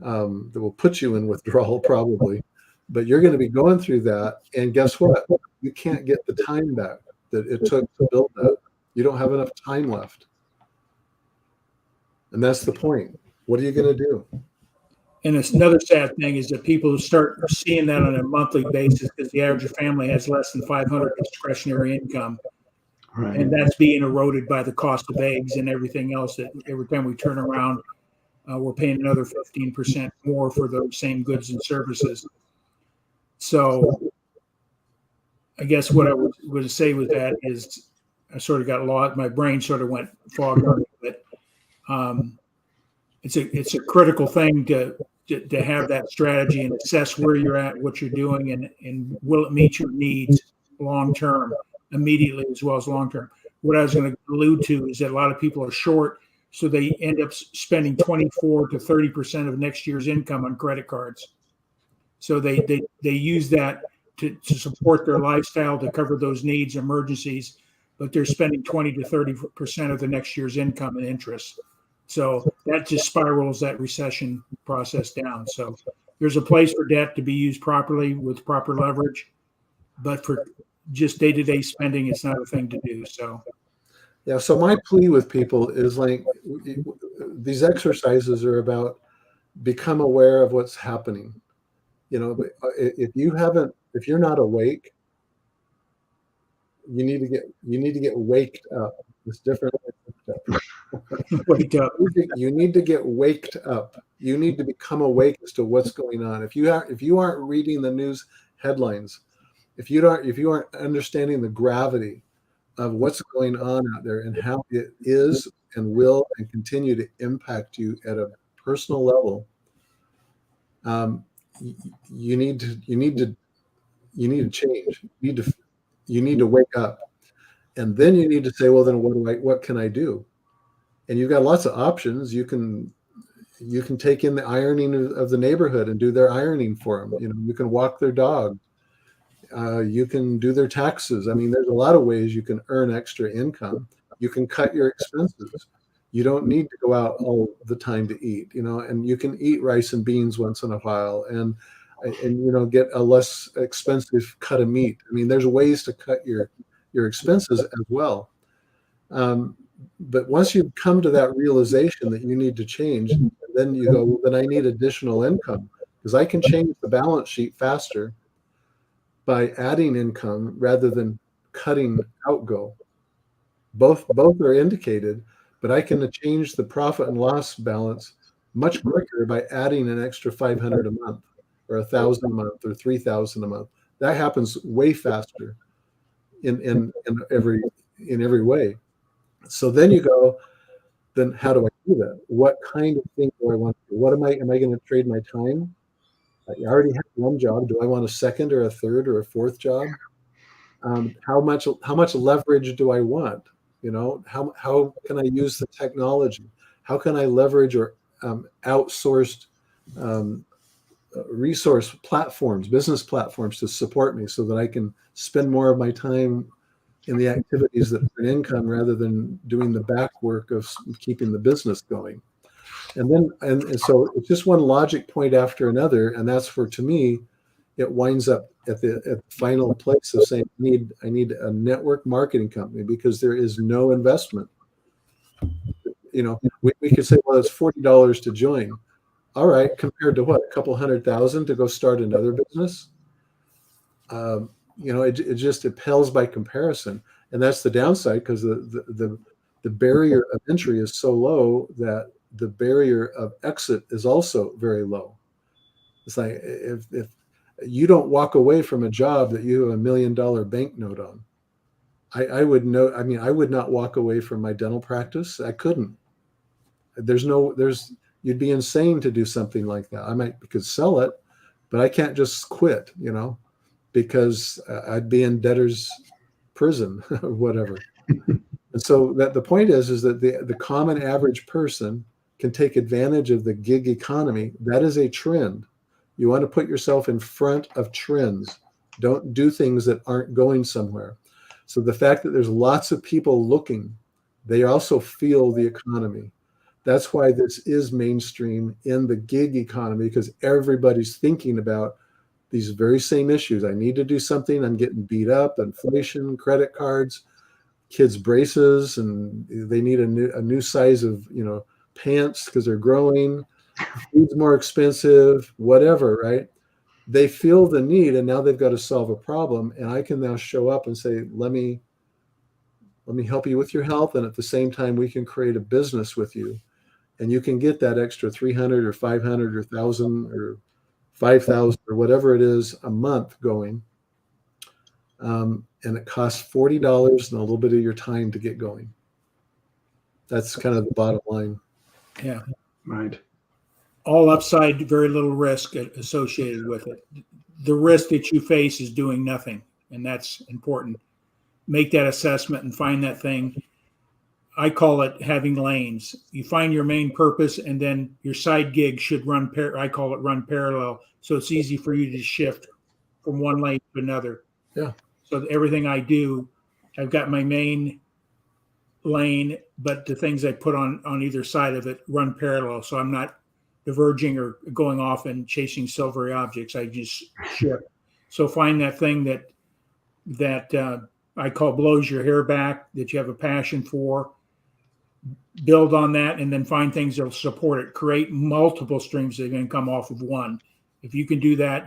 that will put you in withdrawal probably, but you're going to be going through that. And guess what? You can't get the time back that it took to build that. You don't have enough time left. And that's the point. What are you going to do? And it's another sad thing is that people start seeing that on a monthly basis because the average family has less than 500 discretionary income. Right. And that's being eroded by the cost of eggs and everything else that every time we turn around, we're paying another 15% more for those same goods and services. So I guess what I would say with that is I sort of got lost. My brain sort of went fogged on it. It's a critical thing to have that strategy and assess where you're at, what you're doing, and will it meet your needs long term, immediately as well as long term. What I was going to allude to is that a lot of people are short, so they end up spending 24 to 30% of next year's income on credit cards. So they use that to support their lifestyle, to cover those needs, emergencies, but they're spending 20 to 30% of the next year's income in interest. So that just spirals that recession process down. So there's a place for debt to be used properly with proper leverage, but for just day-to-day spending, it's not a thing to do. So yeah, so my plea with people is like these exercises are about become aware of what's happening. If you're not awake, you need to get waked up. It's different. wake up. You need to get waked up. You need to become awake as to what's going on. If you aren't reading the news headlines, if you aren't understanding the gravity of what's going on out there and how it is and will and continue to impact you at a personal level, you need to change. You need to wake up, and then you need to say, well, then what can I do? And you've got lots of options. You can take in the ironing of the neighborhood and do their ironing for them. You can walk their dog. You can do their taxes. I mean, there's a lot of ways you can earn extra income. You can cut your expenses. You don't need to go out all the time to eat, and you can eat rice and beans once in a while and get a less expensive cut of meat. I mean, there's ways to cut your expenses as well. But once you come to that realization that you need to change, then you go, well, then I need additional income because I can change the balance sheet faster by adding income rather than cutting outgo. Both are indicated, but I can change the profit and loss balance much quicker by adding an extra $500 a month or $1,000 a month or $3,000 a month. That happens way faster in every way. So then you go, then how do I do that? What kind of thing do I want to do? What am I going to trade my time? I already have one job. Do I want a second or a third or a fourth job? How much leverage do I want? How can I use the technology? How can I leverage or outsourced resource platforms, business platforms to support me so that I can spend more of my time in the activities that earn income rather than doing the back work of keeping the business going. And so it's just one logic point after another. And that's where, to me, it winds up at the final place of saying, I need a network marketing company, because there is no investment. We could say, well, it's $40 to join. All right, compared to what, a couple $100,000 to go start another business? It pales by comparison, and that's the downside, because the barrier of entry is so low that the barrier of exit is also very low. It's like if you don't walk away from a job that you have $1 million banknote on, I would not walk away from my dental practice. I couldn't. You'd be insane to do something like that. I could sell it, but I can't just quit, because I'd be in debtor's prison or whatever. And so the point is that the common average person can take advantage of the gig economy. That is a trend. You want to put yourself in front of trends. Don't do things that aren't going somewhere. So the fact that there's lots of people looking, they also feel the economy. That's why this is mainstream in the gig economy, because everybody's thinking about these very same issues. I need to do something. I'm getting beat up. Inflation, credit cards, kids' braces, and they need a new size of pants because they're growing. Food's more expensive, whatever, right? They feel the need, and now they've got to solve a problem. And I can now show up and say, let me help you with your health, and at the same time, we can create a business with you. And you can get that extra 300 or 500 or 1,000 or 5,000 or whatever it is a month going. And it costs $40 and a little bit of your time to get going. That's kind of the bottom line. Yeah. Right. All upside, very little risk associated with it. The risk that you face is doing nothing, and that's important. Make that assessment and find that thing. I call it having lanes. You find your main purpose, and then your side gig should run I call it run parallel. So it's easy for you to shift from one lane to another. Yeah. So everything I do, I've got my main lane, but the things I put on either side of it run parallel. So I'm not diverging or going off and chasing silvery objects. I just shift. So find that thing that I call blows your hair back, that you have a passion for. Build on that, and then find things that will support it. Create multiple streams of income off of one. If you can do that,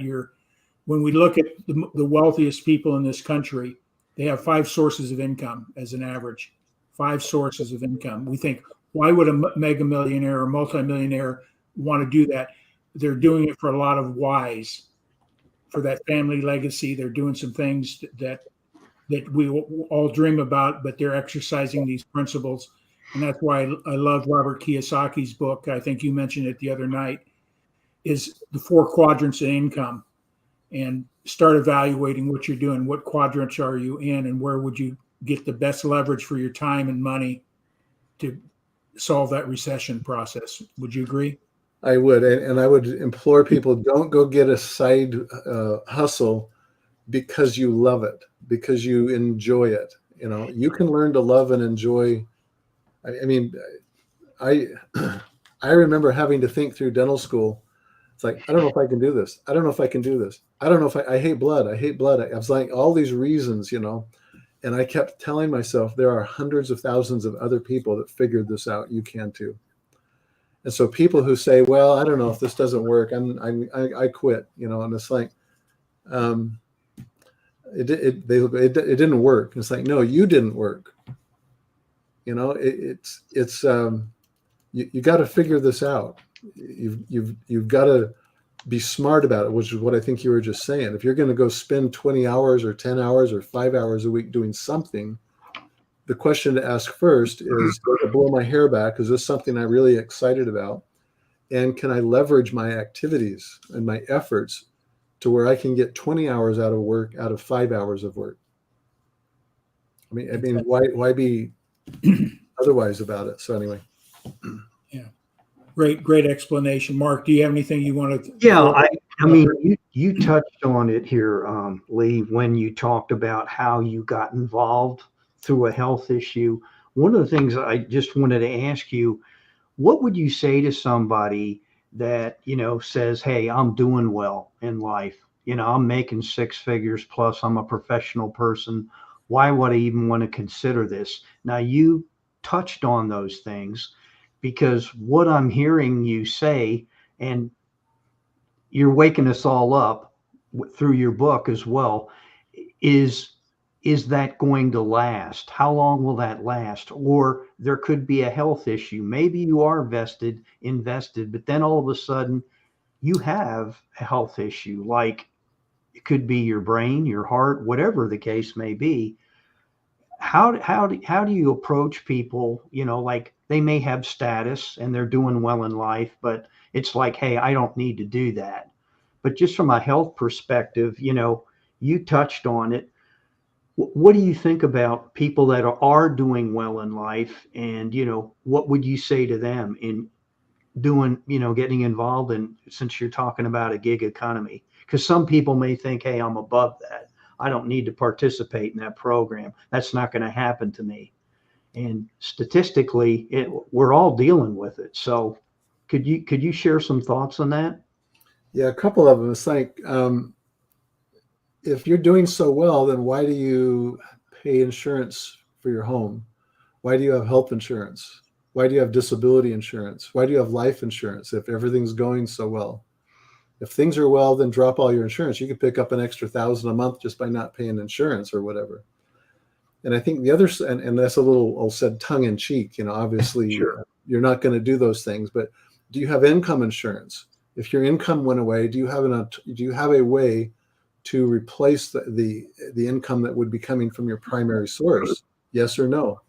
when we look at the wealthiest people in this country, they have 5 sources of income as an average. 5 sources of income. We think, why would a mega millionaire or multimillionaire want to do that? They're doing it for a lot of whys, for that family legacy. They're doing some things that we all dream about, but they're exercising these principles. And that's why I love Robert Kiyosaki's book. I think you mentioned it the other night, is the 4 quadrants of income, and start evaluating what you're doing. What quadrants are you in, and where would you get the best leverage for your time and money to solve that recession process? Would you agree? I would. And I would implore people, don't go get a side hustle because you love it, because you enjoy it. You can learn to love and enjoy. I remember having to think through dental school. It's like, I don't know if I can do this. I don't know if I can do this. I don't know if I hate blood. I hate blood. I was like, all these reasons, and I kept telling myself, there are hundreds of thousands of other people that figured this out. You can too. And so people who say, well, I don't know if this doesn't work, I quit, and it's like, it didn't work. It's like, no, you didn't work. You got to figure this out. You've got to be smart about it, which is what I think you were just saying. If you're going to go spend 20 hours or 10 hours or 5 hours a week doing something, the question to ask first is, does it blow my hair back? Is this something I'm really excited about? And can I leverage my activities and my efforts to where I can get 20 hours out of work out of 5 hours of work? I mean, why be otherwise about it? So anyway. Yeah. Great explanation. Mark, do you have anything you want to? Yeah, I mean, you touched on it here, Lee, when you talked about how you got involved through a health issue. One of the things I just wanted to ask you, what would you say to somebody that, says, hey, I'm doing well in life. I'm making 6 figures plus, I'm a professional person. Why would I even want to consider this? Now, you touched on those things because what I'm hearing you say, and you're waking us all up through your book as well, is that going to last? How long will that last? Or there could be a health issue. Maybe you are invested, but then all of a sudden you have a health issue, like it could be your brain, your heart, whatever the case may be. How do you approach people? Like they may have status and they're doing well in life, but it's like, hey, I don't need to do that. But just from a health perspective, you touched on it. What do you think about people that are doing well in life? And, what would you say to them in doing, getting involved in, since you're talking about a gig economy? Because some people may think, hey, I'm above that. I don't need to participate in that program. That's not going to happen to me. And statistically, we're all dealing with it. So could you share some thoughts on that? Yeah, a couple of them. It's like, if you're doing so well, then why do you pay insurance for your home? Why do you have health insurance? Why do you have disability insurance? Why do you have life insurance if everything's going so well? If things are well, then drop all your insurance. You could pick up an extra $1,000 a month just by not paying insurance or whatever. And I think the other, and that's a little, I'll said tongue in cheek, obviously Sure. You're not going to do those things, but do you have income insurance? If your income went away, do you have a way to replace the income that would be coming from your primary source? Yes or no?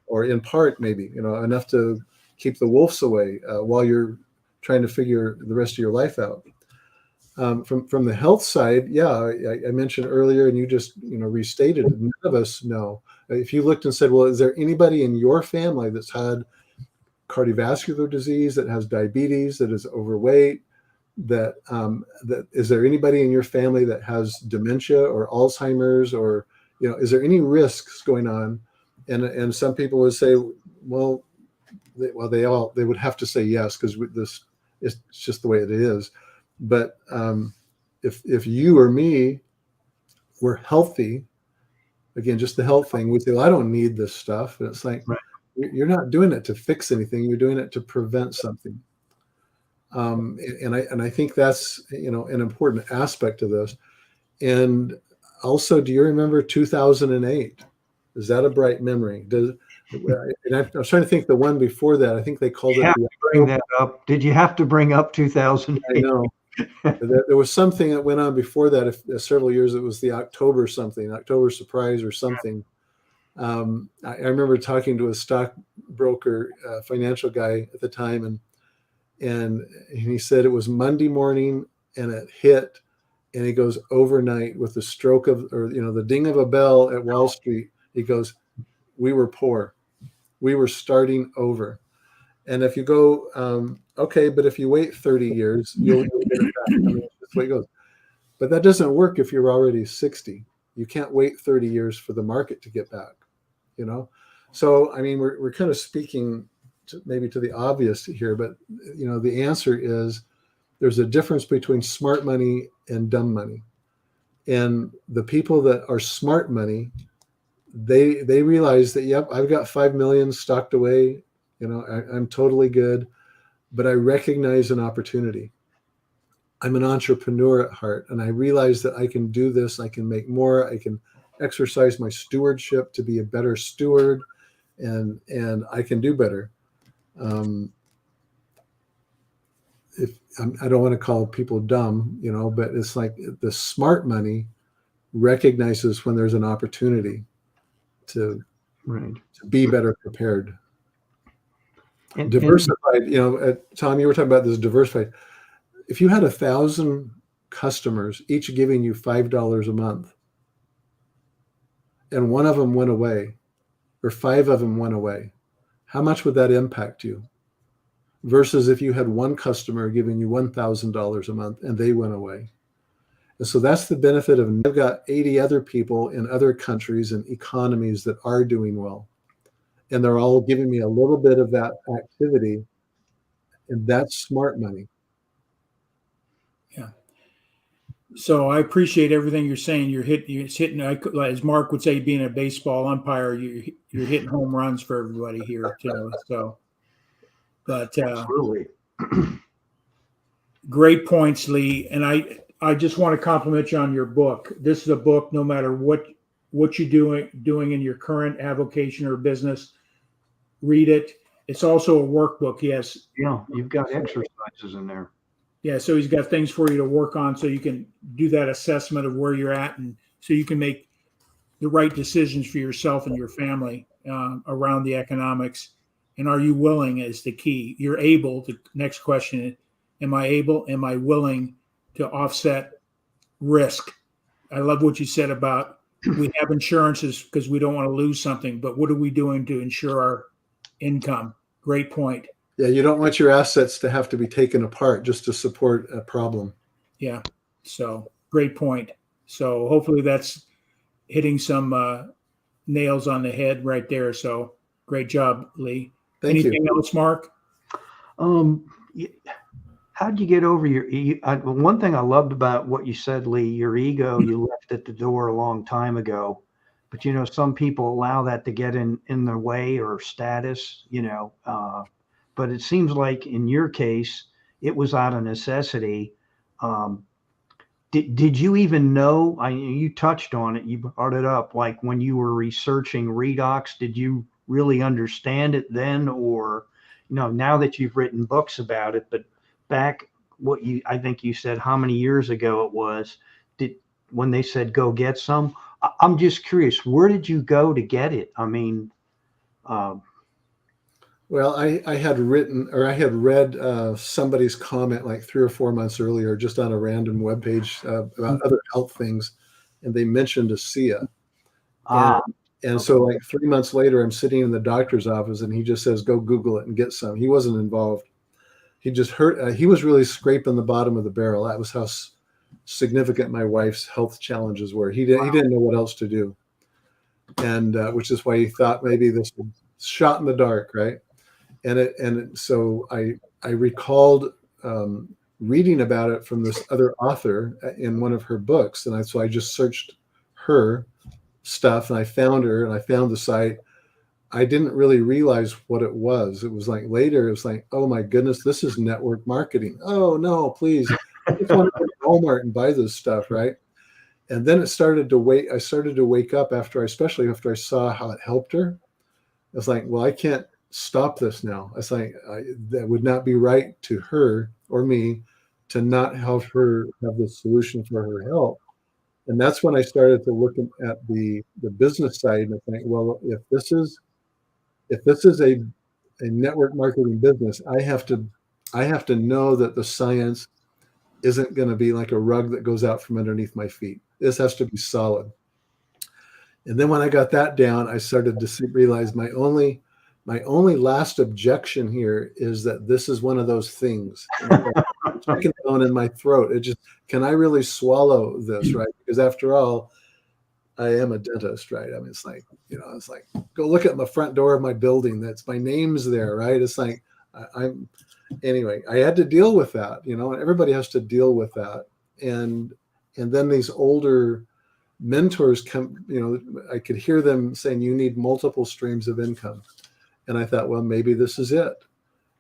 Or in part, maybe, enough to keep the wolves away while you're trying to figure the rest of your life out. From the health side, yeah, I mentioned earlier, and you just restated it, none of us know. If you looked and said, well, is there anybody in your family that's had cardiovascular disease, that has diabetes, that is overweight, that is there anybody in your family that has dementia or Alzheimer's, or is there any risks going on? And some people would say, well, they would have to say yes, because this is just the way it is. But if you or me were healthy, again, just the health thing, we'd say, well, I don't need this stuff. And it's like, Right. You're not doing it to fix anything. You're doing it to prevent something. And I think that's, an important aspect of this. And also, do you remember 2008? Is that a bright memory? And I was trying to think the one before that. I think they called it. Bring that up. Did you have to bring up 2008? I know. There was something that went on before that. Several years, it was the October surprise or something. I remember talking to a stockbroker, financial guy at the time, and he said it was Monday morning and it hit, and he goes, overnight, with the stroke of, or the ding of a bell at Wall Street, he goes, we were poor, we were starting over. And if you go, okay, but if you wait 30 years, you'll get it back. I mean, that's the way it goes. But that doesn't work if you're already 60. You can't wait 30 years for the market to get back, So, I mean, we're kind of speaking maybe to the obvious here, but, the answer is there's a difference between smart money and dumb money. And the people that are smart money, they realize that, yep, I've got 5 million stocked away. I'm totally good, but I recognize an opportunity. I'm an entrepreneur at heart, and I realize that I can do this. I can make more. I can exercise my stewardship to be a better steward, and I can do better. I don't want to call people dumb, but it's like the smart money recognizes when there's an opportunity to Right. be better prepared. And Diversified, Tom, you were talking about this diversified. If you had 1,000 customers, each giving you $5 a month, and one of them went away, or 5 of them went away, how much would that impact you? Versus if you had one customer giving you $1,000 a month and they went away. And so that's the benefit of, I've got 80 other people in other countries and economies that are doing well. And they're all giving me a little bit of that activity. And that's smart money. Yeah. So I appreciate everything you're saying. You're hitting, as Mark would say, being a baseball umpire, you're hitting home runs for everybody here too. So, but absolutely. Great points, Lee. And I just want to compliment you on your book. This is a book, no matter what you're doing in your current avocation or business, read it. It's also a workbook. Yes. Yeah, you've got exercises in there. Yeah, so he's got things for you to work on so you can do that assessment of where you're at, and so you can make the right decisions for yourself and your family around the economics. And are you willing is the key. You're able. The next question, am I willing to offset risk? I love what you said about we have insurances because we don't want to lose something, but what are we doing to ensure our income? Great point. Yeah, you don't want your assets to have to be taken apart just to support a problem. Yeah, so great point. So hopefully that's hitting some nails on the head right there. So great job, Lee. Anything else, Mark? How'd you get over one thing I loved about what you said, Lee, your ego, you left at the door a long time ago, but some people allow that to get in their way or status, but it seems like in your case, it was out of necessity. Did you even know, you touched on it, you brought it up, like when you were researching Redox, did you really understand it then? Or, now that you've written books about it, but back I think you said how many years ago it was, when they said, go get some, I'm just curious, where did you go to get it? Well, I had read somebody's comment like 3 or 4 months earlier, just on a random webpage about other health things, and they mentioned ASEA. And so like 3 months later, I'm sitting in the doctor's office, and he just says, "Go Google it and get some." He wasn't involved. He just heard. He was really scraping the bottom of the barrel. That was how significant my wife's health challenges were. He didn't know what else to do, and which is why he thought maybe this was shot in the dark, right? So I recalled reading about it from this other author in one of her books, and so I just searched her stuff, and I found her, and I found the site. I didn't really realize what it was. It was like later, it was like, oh my goodness, this is network marketing. Oh no, please, I just want to go to Walmart and buy this stuff, right? And then I started to wake up especially after I saw how it helped her. I was like, well, I can't stop this now. I was like, that would not be right to her or me to not help her have the solution for her health. And that's when I started to look at the business side and think, well, if this is a network marketing business, I have to know that the science isn't going to be like a rug that goes out from underneath my feet. This has to be solid. And then when I got that down, I started to realize my only last objection here is that this is one of those things. Chicken bone in my throat. It just, can I really swallow this, right? Because after all, I am a dentist, right? I mean, it's like, it's like, go look at the front door of my building. That's my name's there, right? It's like, anyway, I had to deal with that, and everybody has to deal with that. And then these older mentors come, I could hear them saying, you need multiple streams of income. And I thought, well, maybe this is it.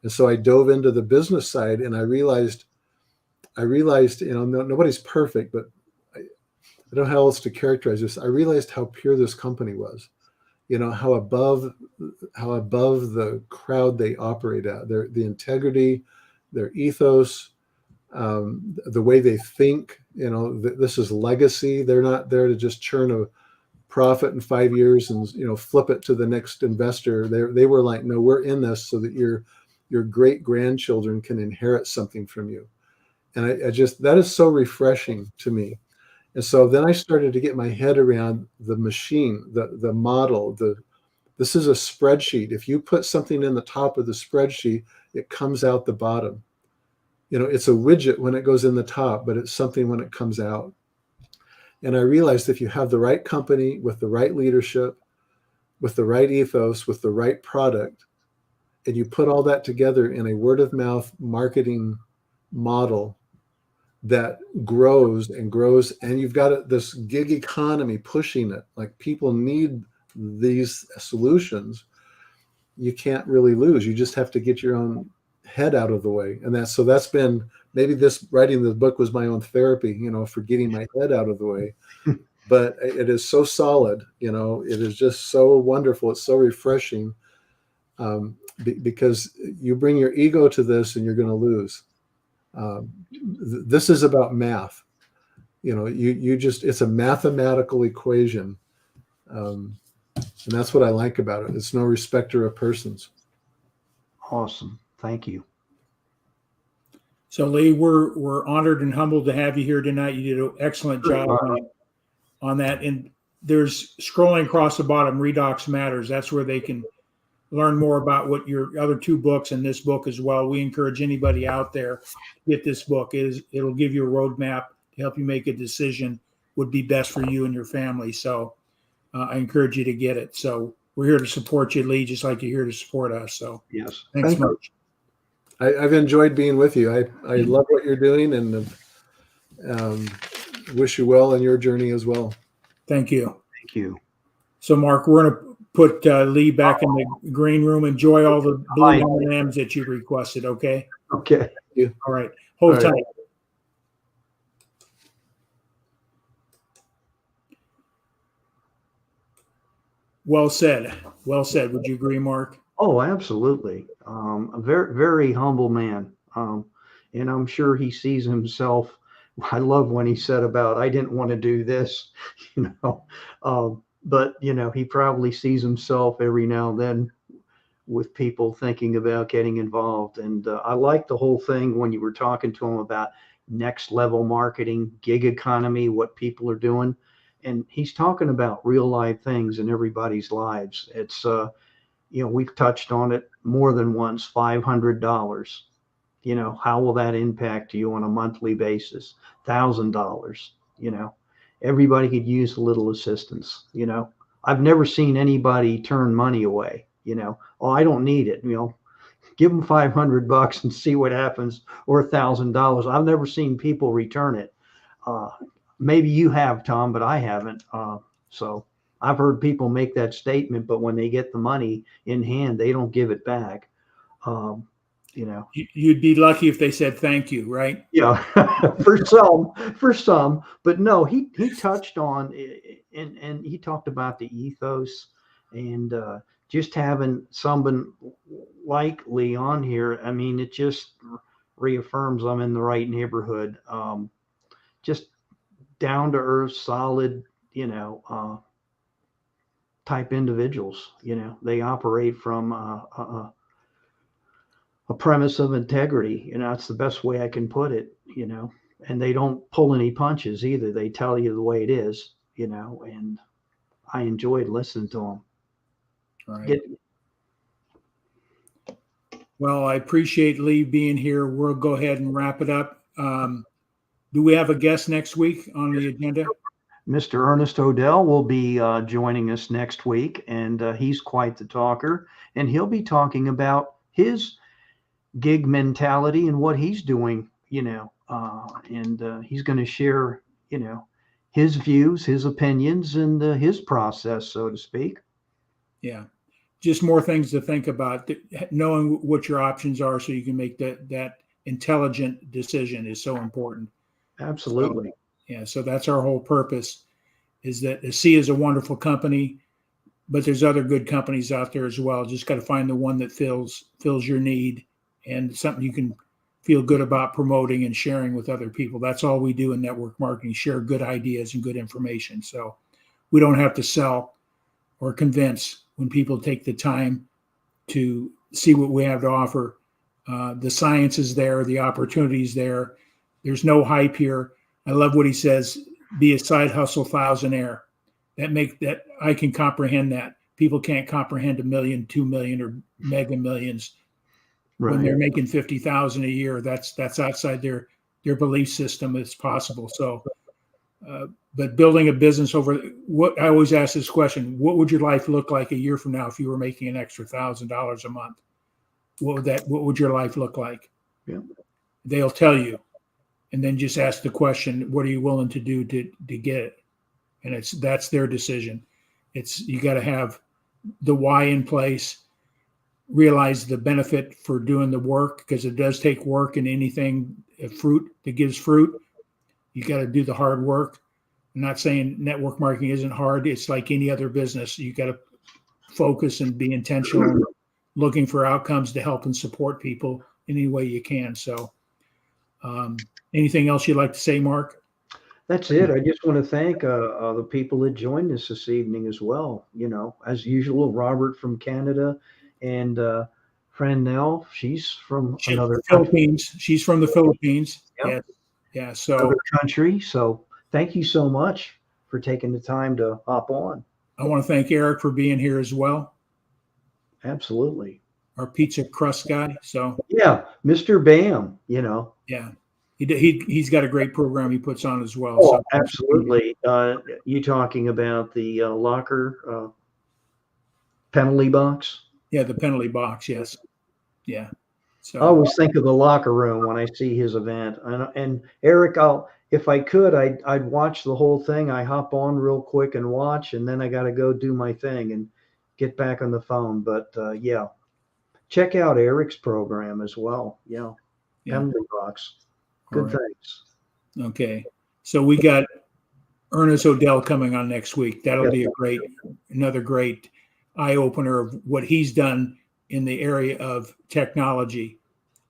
And so I dove into the business side, and I realized, nobody's perfect, but I don't know how else to characterize this. I realized how pure this company was, how above the crowd they operate at, the integrity, their ethos, the way they think. You know, this is legacy. They're not there to just churn a profit in 5 years and, you know, flip it to the next investor. They were like, no, we're in this so that your great grandchildren can inherit something from you. And I just, that is so refreshing to me. And so then I started to get my head around the machine, the model, this is a spreadsheet. If you put something in the top of the spreadsheet, it comes out the bottom. You know, it's a widget when it goes in the top, but it's something when it comes out. And I realized if you have the right company with the right leadership, with the right ethos, with the right product, and you put all that together in a word of mouth marketing model that grows and grows, and you've got this gig economy pushing it, like people need these solutions, you can't really lose. You just have to get your own head out of the way. And that's been, maybe writing the book was my own therapy, you know, for getting my head out of the way. But it is so solid, you know, it is just so wonderful. It's so refreshing, because you bring your ego to this and you're going to lose. This is about math. You know, it's a mathematical equation. And that's what I like about it. It's no respecter of persons. Awesome. Thank you. So Lee, we're honored and humbled to have you here tonight. You did an excellent job on that. And there's, scrolling across the bottom, Redox Matters. That's where they can learn more about what your other two books and this book as well. We encourage anybody out there to get this book. It'll give you a roadmap to help you make a decision would be best for you and your family. So I encourage you to get it. So we're here to support you, Lee, just like you're here to support us. So yes, thanks much. I've enjoyed being with you. I love what you're doing, and wish you well in your journey as well. Thank you. Thank you. So Mark, we're going to put Lee back in the green room. Enjoy all the blue M&Ms that you requested. Okay. Okay. All right. Hold tight. Well said. Well said. Would you agree, Mark? Oh, absolutely. A very, very humble man. And I'm sure he sees himself. I love when he said about, I didn't want to do this, you know, but, you know, he probably sees himself every now and then with people thinking about getting involved. And I like the whole thing when you were talking to him about next level marketing, gig economy, what people are doing. And he's talking about real life things in everybody's lives. It's, you know, we've touched on it more than once, $500. You know, how will that impact you on a monthly basis? $1,000, you know, everybody could use a little assistance. You know, I've never seen anybody turn money away, you know, oh, I don't need it. You know, give them $500 and see what happens, or $1,000. I've never seen people return it. Maybe you have, Tom, but I haven't. So I've heard people make that statement, but when they get the money in hand, they don't give it back. You know, you'd be lucky if they said thank you, right? Yeah, for some, but no, he touched on and he talked about the ethos and just having someone like Lee on here. I mean, it just reaffirms I'm in the right neighborhood. Just down to earth, solid, you know, type individuals. You know, they operate from a premise of integrity. You know, that's the best way I can put it, you know, and they don't pull any punches either. They tell you the way it is, you know, and I enjoyed listening to them. All right. Well, I appreciate Lee being here. We'll go ahead and wrap it up. Do we have a guest next week on the agenda? Mr. Ernest Odell will be joining us next week, and he's quite the talker, and he'll be talking about his gig mentality and what he's doing, you know, and he's going to share, you know, his views, his opinions, and his process, so to speak. Yeah. Just more things to think about. Knowing what your options are so you can make that intelligent decision is so important. Absolutely. So that's our whole purpose, is that ASEA is a wonderful company, but there's other good companies out there as well. Just got to find the one that fills your need and something you can feel good about promoting and sharing with other people. That's all we do in network marketing, share good ideas and good information. So we don't have to sell or convince when people take the time to see what we have to offer. The science is there, the opportunity is there. There's no hype here. I love what he says, be a side hustle thousandaire. That I can comprehend that. People can't comprehend 1 million, 2 million, or mega millions when they're making 50,000 a year. That's outside their belief system. It's possible. So, but building a business what I always ask this question: what would your life look like a year from now if you were making an extra $1,000 a month? What would your life look like? Yeah. They'll tell you, and then just ask the question: what are you willing to do to get it? And that's their decision. You got to have the why in place, realize the benefit for doing the work, because it does take work, and anything, fruit that gives fruit, you got to do the hard work. I'm not saying network marketing isn't hard. It's like any other business. You got to focus and be intentional, and looking for outcomes to help and support people in any way you can. So anything else you'd like to say, Mark? That's it. I just want to thank the people that joined us this evening as well. As usual, Robert from Canada, and friend Nell, she's from another Philippines. She's from the Philippines. Yep. Yeah. So another country. So thank you so much for taking the time to hop on. I want to thank Eric for being here as well. Absolutely. Our pizza crust guy. So yeah, Mr. Bam. Yeah. He's got a great program he puts on as well. Oh, so. Absolutely. You talking about the locker penalty box? Yeah, the penalty box. Yes. Yeah. So I always think of the locker room when I see his event. And Eric, if I could, I'd watch the whole thing. I hop on real quick and watch, and then I got to go do my thing and get back on the phone. But yeah, check out Eric's program as well. Yeah. Penalty box. Good, thanks. Okay. So we got Ernest Odell coming on next week. That'll be another great eye opener of what he's done in the area of technology.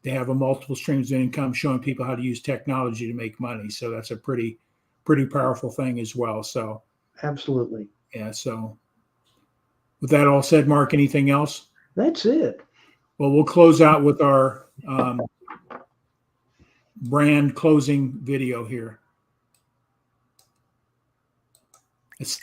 They have a multiple streams of income, showing people how to use technology to make money. So that's a pretty powerful thing as well. So absolutely. Yeah. So with that all said, Mark, anything else? That's it. Well, we'll close out with our brand closing video here. It's